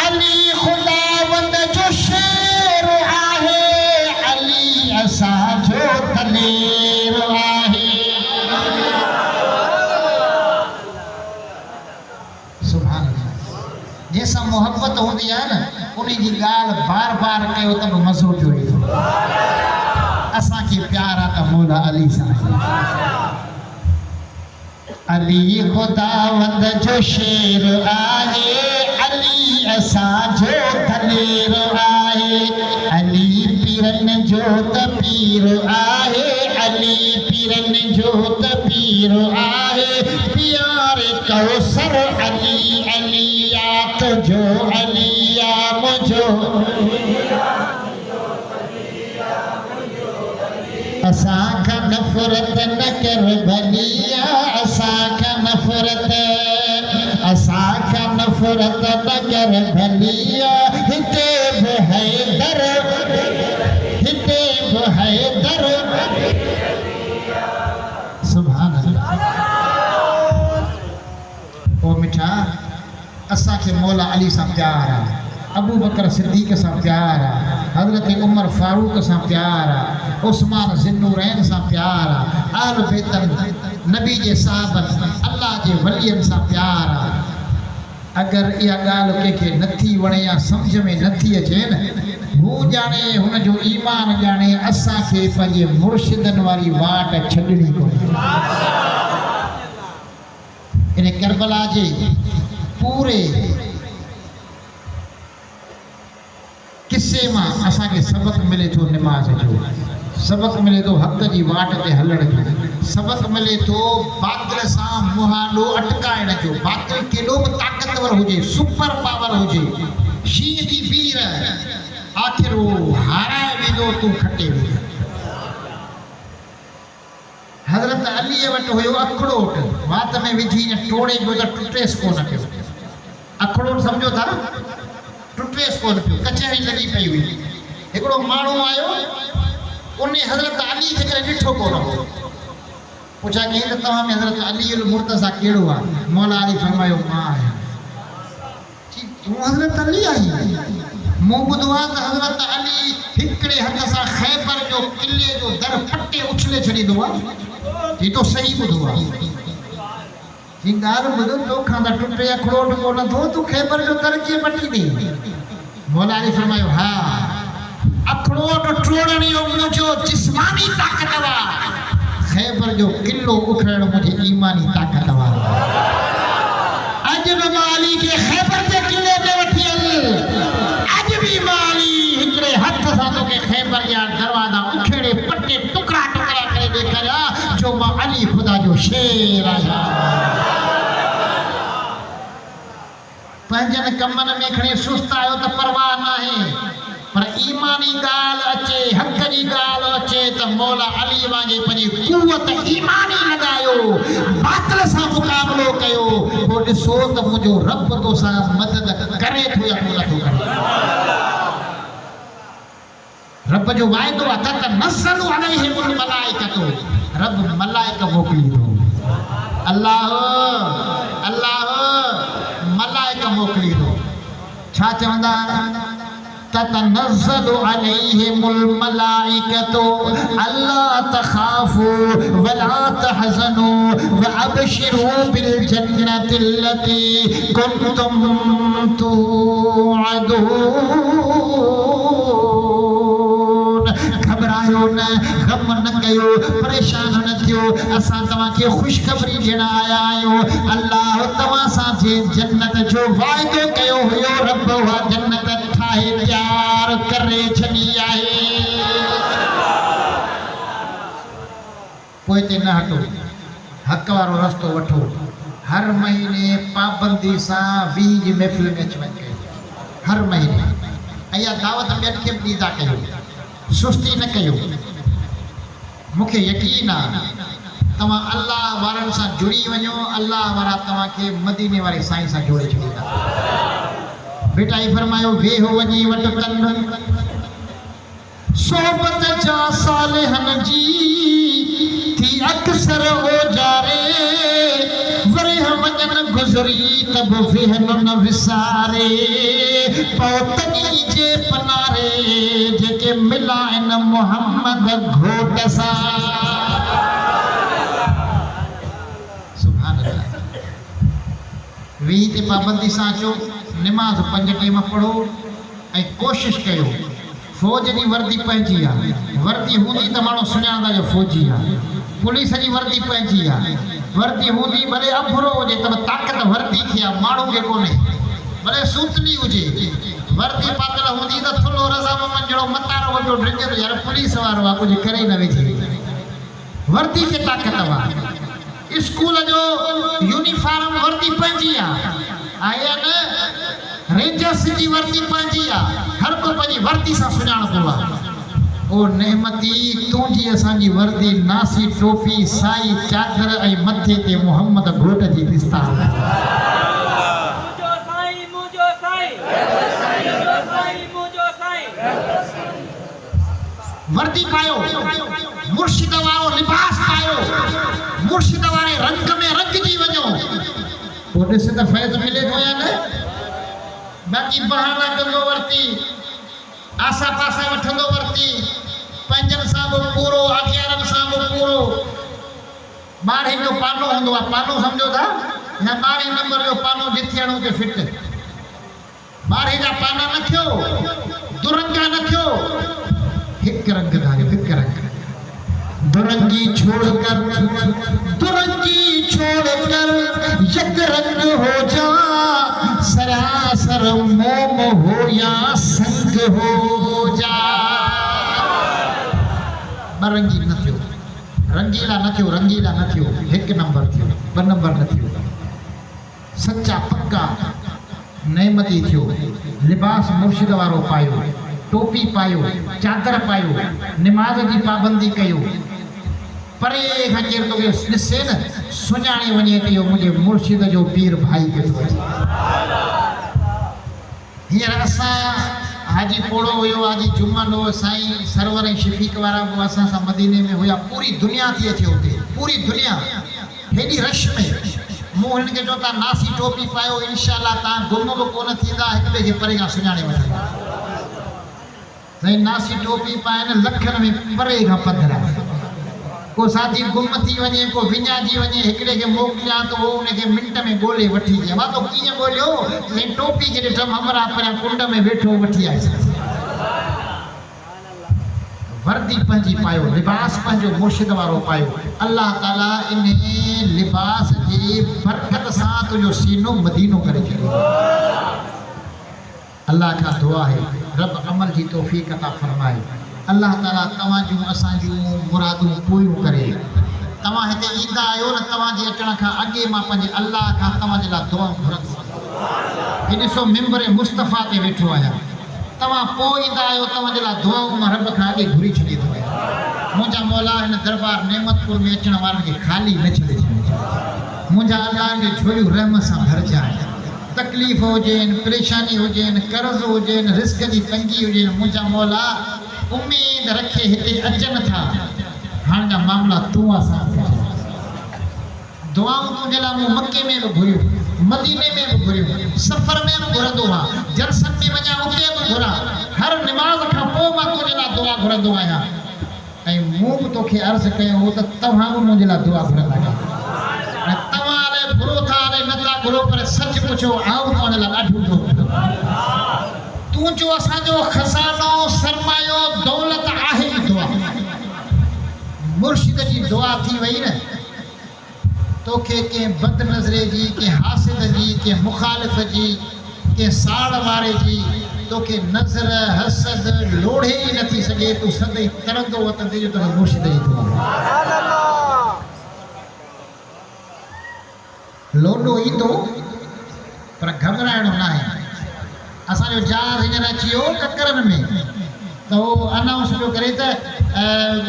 अली खुदावंद जो शेर आहे अली असांजो दलेर आहे जैसा मोहब्बत होती है ना उन्हीं की गाल बार बार कयो तब मज़ो जो असा की प्यारा तो मौला अली साईं अली खुदावंद जो शेर आए अली असा जो दलेर आए अली पीरन जो पीर आए अली पीरन जो पीर आए प्यारे कौसर अली अलिया तुझो अलिया मुझो असाखा नफरत न कर भलिया असाखा नफरत न कर भलिया हिते बहैदर सुभान अल्लाह ओ मिठा असा के मौला अली सां प्यार आहे अबू बकर सिद्दीक़ सां प्यार आहे हज़रत उमर फारूक सां प्यार आहे उस्मान ज़िन्नूरैन सां प्यार आहे अहल बैत नबी जे साहबन अल्लाह जे वलियन सां प्यार आहे अगर इहा ॻाल्हि कंहिंखे नथी वणे या सम्झ में नथी अचे न हू ॼाणे हुनजो ईमान ॼाणे असांखे पंहिंजे मुर्शिदनि वारी वाट छॾणी कोन्हे इन करबला जे पूरे किस्से मां असांखे सबक मिले थो निमाज़ जो सबक मिले थो हक़ जी वाट ते हलण जो सबक मिले थो बातिल सां मुहांडो अटकाइण जो बातिल केॾो बि ताक़तवर हुजे सुपर पावर हुजे शींहं जी वीर आख़िर उहो हाराए वेंदो तूं खटे वेंदो हज़रत अलीअ वटि हुयो अखड़ोट वात में विझी टोड़े पियो त टुटेसि कोन पियो अखड़ोट सम्झो था टुटेसि कोन पियो कचहरी लॻी पई हुई हिकिड़ो माण्हू आयो उन हज़रत अली जे करे ॾिठो कोन हो पुछा कई त तव्हां में हज़रत अली मुर्तज़ा कहिड़ो आहे मौला अली फरमायो मां आहियां तूं हज़रत अली आई मूं ॿुधो आहे त हज़रत अली हिकिड़े हथ सां ख़ैबर जो किले जो दर फटे उछले छॾींदो आहे ही तो सही ॿुधो आहे ही ॻाल्हि ॿुध तोखां त टुटे अखड़ोट कोन थो तूं ख़ैबर जो दर कीअं पटी ॾे मौला अली फरमायो हा अखड़ोट टोड़ण जो मुंहिंजो जिस्मानी ताक़त आहे ख़ैबर जो किलो उखड़ण मुंहिंजी ईमानी ताक़त आहे अॼु बि मां अली खे ख़ैबर जे किले ते वठी हल अॼु बि मां अली हिकिड़े हथ सां तोखे ख़ैबर जा दरवाज़ा उखेड़े पटे टुकड़ा टुकड़ा करे ॾेखारिया जो मां अली ख़ुदा जो शेर आहियां पंहिंजनि कमनि में खणी सुस्त आहियो त परवाह नाहे पर ईमानी ॻाल्हि अचे हक़ जी ॻाल्हि अचे त मौला अली वांगुरु पंहिंजी क़ुवत ईमानी लॻायो बातिल सां मुक़ाबिलो कयो पोइ ॾिसो त मुंहिंजो रब तोसां मदद करे थो या कोन थो करे रब जो वाइदो आहे त नज़्ज़लु अलैहिमुल मलाइकतु रब मलाइक मोकिलींदो अल्लाह मलाइक मोकिलींदो छा चवंदा ततनज़्ज़लु अलैहिमुल मलाइकतु अल्ला तख़ाफू वला तहज़नू वअबशिरू बिल जन्नतिल्लती कुंतुम तुअदून घबरायो न गम न कयो परेशान न थियो असां तव्हांखे ख़ुशख़बरी ॾियण आया आहियूं अल्लाह तव्हां सां जे जन्नत जो वाइदो कयो हुयो रब उहा जन्नत ठाहे तयार करे छॾी आहे पोइ ते न हटो, हक़ वारो रस्तो वठो। हर महीने पाबंदी सां 20 जी महफ़िल में अची वञ कयो, हर महीने। ऐं इहा दावत ॿियनि खे बि ॾींदा कयो, सुस्ती न कयो। मूंखे यकीन आहे तव्हां अल्लाह वारनि सां जुड़ी वञो, अल्लाह वारा तव्हांखे मदीने वारे साईं सां जोड़े छॾींदा। बेटा ई फरमायो वेहो वञी वटि कनि सोबत जा सालिहन जी थी अक्सर ओजारे, वरे वञनि गुज़री तब वेहन न विसारे, पौतनी जे पनारे जेके मिलाइन मोहम्मद घोट सां। सुभान अल्लाह। वी ते पाबंदी सां अचो, निमाज़ 5 टाइम पढ़ो ऐं कोशिशि कयो। फ़ौज जी वर्दी पंहिंजी आहे, वर्दी हूंदी त माण्हू सुञाणंदा जो फ़ौजी आहे। पुलिस जी वर्दी पंहिंजी आहे, वर्दी हूंदी भले अभरो हुजे त ताक़त वर्दी खे आहे, माण्हू खे कोन्हे। भले सूतली हुजे, वर्दी पातल हूंदी त थुल्हो रज़ाम मंझड़ो मतारो वॾो ड्रिंज तो यार पुलिस वारो आहे, कुझु करे न वेठी। वर्दी खे ताक़त आहे। स्कूल जो यूनिफॉर्म वर्दी पंहिंजी आहे, आया न रेंजर्स जी वर्दी पंहिंजी आहे। हर को पंहिंजी वर्दी सां सुञाणंदो आहे। ओ नेमती तुंहिंजी असांजी वर्दी, नासी टोपी साई चादर ऐं मथे ते मोहम्मद घोट जी दिस्तार। वर्दी पायो, मुर्शिद वारो लिबास पायो, मुर्शिद वारे रंग में रंगजी वञो। पोइ ॾिस त फैज़ मिले थो या न। बाक़ी बहाना कंदो वर्ती, आसा पासा वठंदो वर्ती, पंहिंजनि सां बि पूरो, अॻियारनि सां बि पूरो। 12 जो पानो हूंदो आहे, पानो सम्झो था या 12 नंबर जो पानो जिथे हणो ते फिट। 12 जा पाना न थियो, दुरंगा न थियो, हिकु रंग धारियो, हिकु रंग। दुरंगी छोड़कर, दुरंगी छोड़कर यक रंग हो जा, सरासर मोम हो या संग हो जा। बरंगी न थियो, रंगीला न थियो, रंगीला न थियो, 1 नंबर थियो, 2 नंबर न थियो। सच्चा पक्का नेमती थियो। लिबास मुर्शिद वारो पायो, टोपी पायो, चादर पायो, निमाज़ जी पाबंदी कयो। परे खां केरु तोखे ॾिसे न, सुञाणे वञे त इहो मुंहिंजे मुर्शिद जो पीर भाई किथो अचे। हींअर असां हाजी पोड़ो हुयो, हाजी जुमन हो, साईं सरवर ऐं शफ़ीक वारा बि असां सां मदीने में हुया। पूरी दुनिया थी अचे हुते, पूरी दुनिया हेॾी रश में। मूं हिन खे चयो तव्हां नासी टोपी पायो, इनशाअल्लाह तव्हां गुम बि कोन थींदा, हिक ॿिए खे परे खां सुञाणे वठंदा। साईं नासी टोपी पाइनि, लखनि में परे खां पधरा। को साथी गुम थी वञे, को विञाइजी वञे, हिकिड़े खे मोकिलियां त उहो उनखे मिंट में ॻोल्हे वठी अचे। मां तो कीअं ॻोल्हियो, साईं टोपी खे ॾिठमि, हमरा परियां कुंड में वेठो वठी आयुसि। वर्दी पंहिंजी पायो, लिबास पंहिंजो मुर्शिद वारो पायो। अल्लाह ताला इन लिबास जी बरकत सां तुंहिंजो सीनो मदीनो करे छॾियो। अल्लाह खां दुआ है रब अमल जी तौफ़ीक़ अता फरमाए। अल्लाह ताला तव्हां जूं असां जूं मुरादूं पूरियूं करे। तव्हां हिते ईंदा आहियो न, तव्हांजे अचण खां अॻे मां पंहिंजे अल्लाह खां तव्हांजे लाइ दुआऊं घुरंदो आहियां। हीअ ॾिसो मिंबर मुस्तफ़ा ते वेठो आहियां, तव्हां पोइ ईंदा आहियो, तव्हांजे लाइ दुआऊं मां रब खां अॻे घुरी छॾींदो आहियां। मुंहिंजा मौला हिन दरबार नेमतपुर में अचण वारनि खे ख़ाली न छॾे छॾे। मुंहिंजा अल्लाह जी झोलियूं रहम सां भरिजाए। तकलीफ़ हुजनि, परेशानी हुजनि, कर्ज़ हुजनि, रिस्क जी तंगी हुजनि, मुंहिंजा मौला उम्मीद रखे हिते अचनि था। हाणे जा मामला तूं असां दुआऊं तुंहिंजे लाइ मूं मके में बि घुरियूं, मदीने में बि घुरियूं, सफ़र में बि घुरंदो आहियां, जलसनि में वञा उते बि घुरां। हर निमाज़ खां पोइ मां तुंहिंजे लाइ दुआ घुरंदो आहियां। ऐं मूं बि तोखे अर्ज़ु कयो हो त तव्हां बि मुंहिंजे लाइ दुआ घुरंदा कयो। ऐं तव्हां हाणे घुरो था, हाणे नथा घुरो, पर सच पुछो आऊं तव्हांजे लाइ ॾाढो घुरो। तूं जो असांजो खज़ानो, सरमायो, दौलत आहे दुआ। मुर्शिद जी दुआ थी वई न, तोखे कंहिं बद नज़रे जी, कंहिं हासिद जी, कंहिं मुखालिफ़ जी, कंहिं साड़ वारे जी तोखे नज़र हसद लोढ़े ई नथी सघे। तूं सदाईं तरंदो वतंदे जो तुंहिंजो मुर्शिद जी दुआ। लोडो ईंदो पर घबराइणो न आहे। असांजो जहाज़ हींअर अची वियो ककरनि में त उहो अनाउंस पियो करे त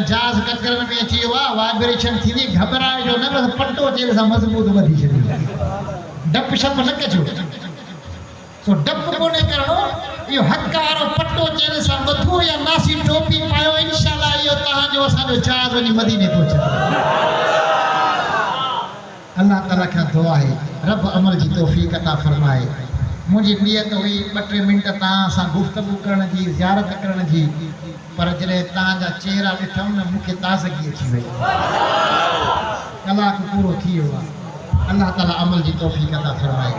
जहाज़ ककरनि में अची वियो आहे, वाइब्रेशन थींदी, घबराइजो न, बसि पटो तेल सां मज़बूत ॿधी छॾियो, डप शप न कजो। सो डप कोन्हे करिणो, इहो हक़ वारो पटो तेल सां ॿधो या नासी टोपी पायो, इनशाला इहो तव्हांजो असांजो जहाज़ वञी मदीने पहुचंदो। अल्लाह ताला खां दुआ आहे रब अमल जी तौफ़ीक़ अता फ़रमाए। मुंहिंजी नियत हुई 2-3 मिंट तव्हां सां गुफ़्तगू करण जी, ज़ियारत करण जी, पर जॾहिं तव्हांजा चेहरा ॾिठमि न मूंखे ताज़गी अची वई। कलाक पूरो थी वियो आहे। अल्लाह ताला अमल जी तौफ़ीक़ अता फ़रमाए।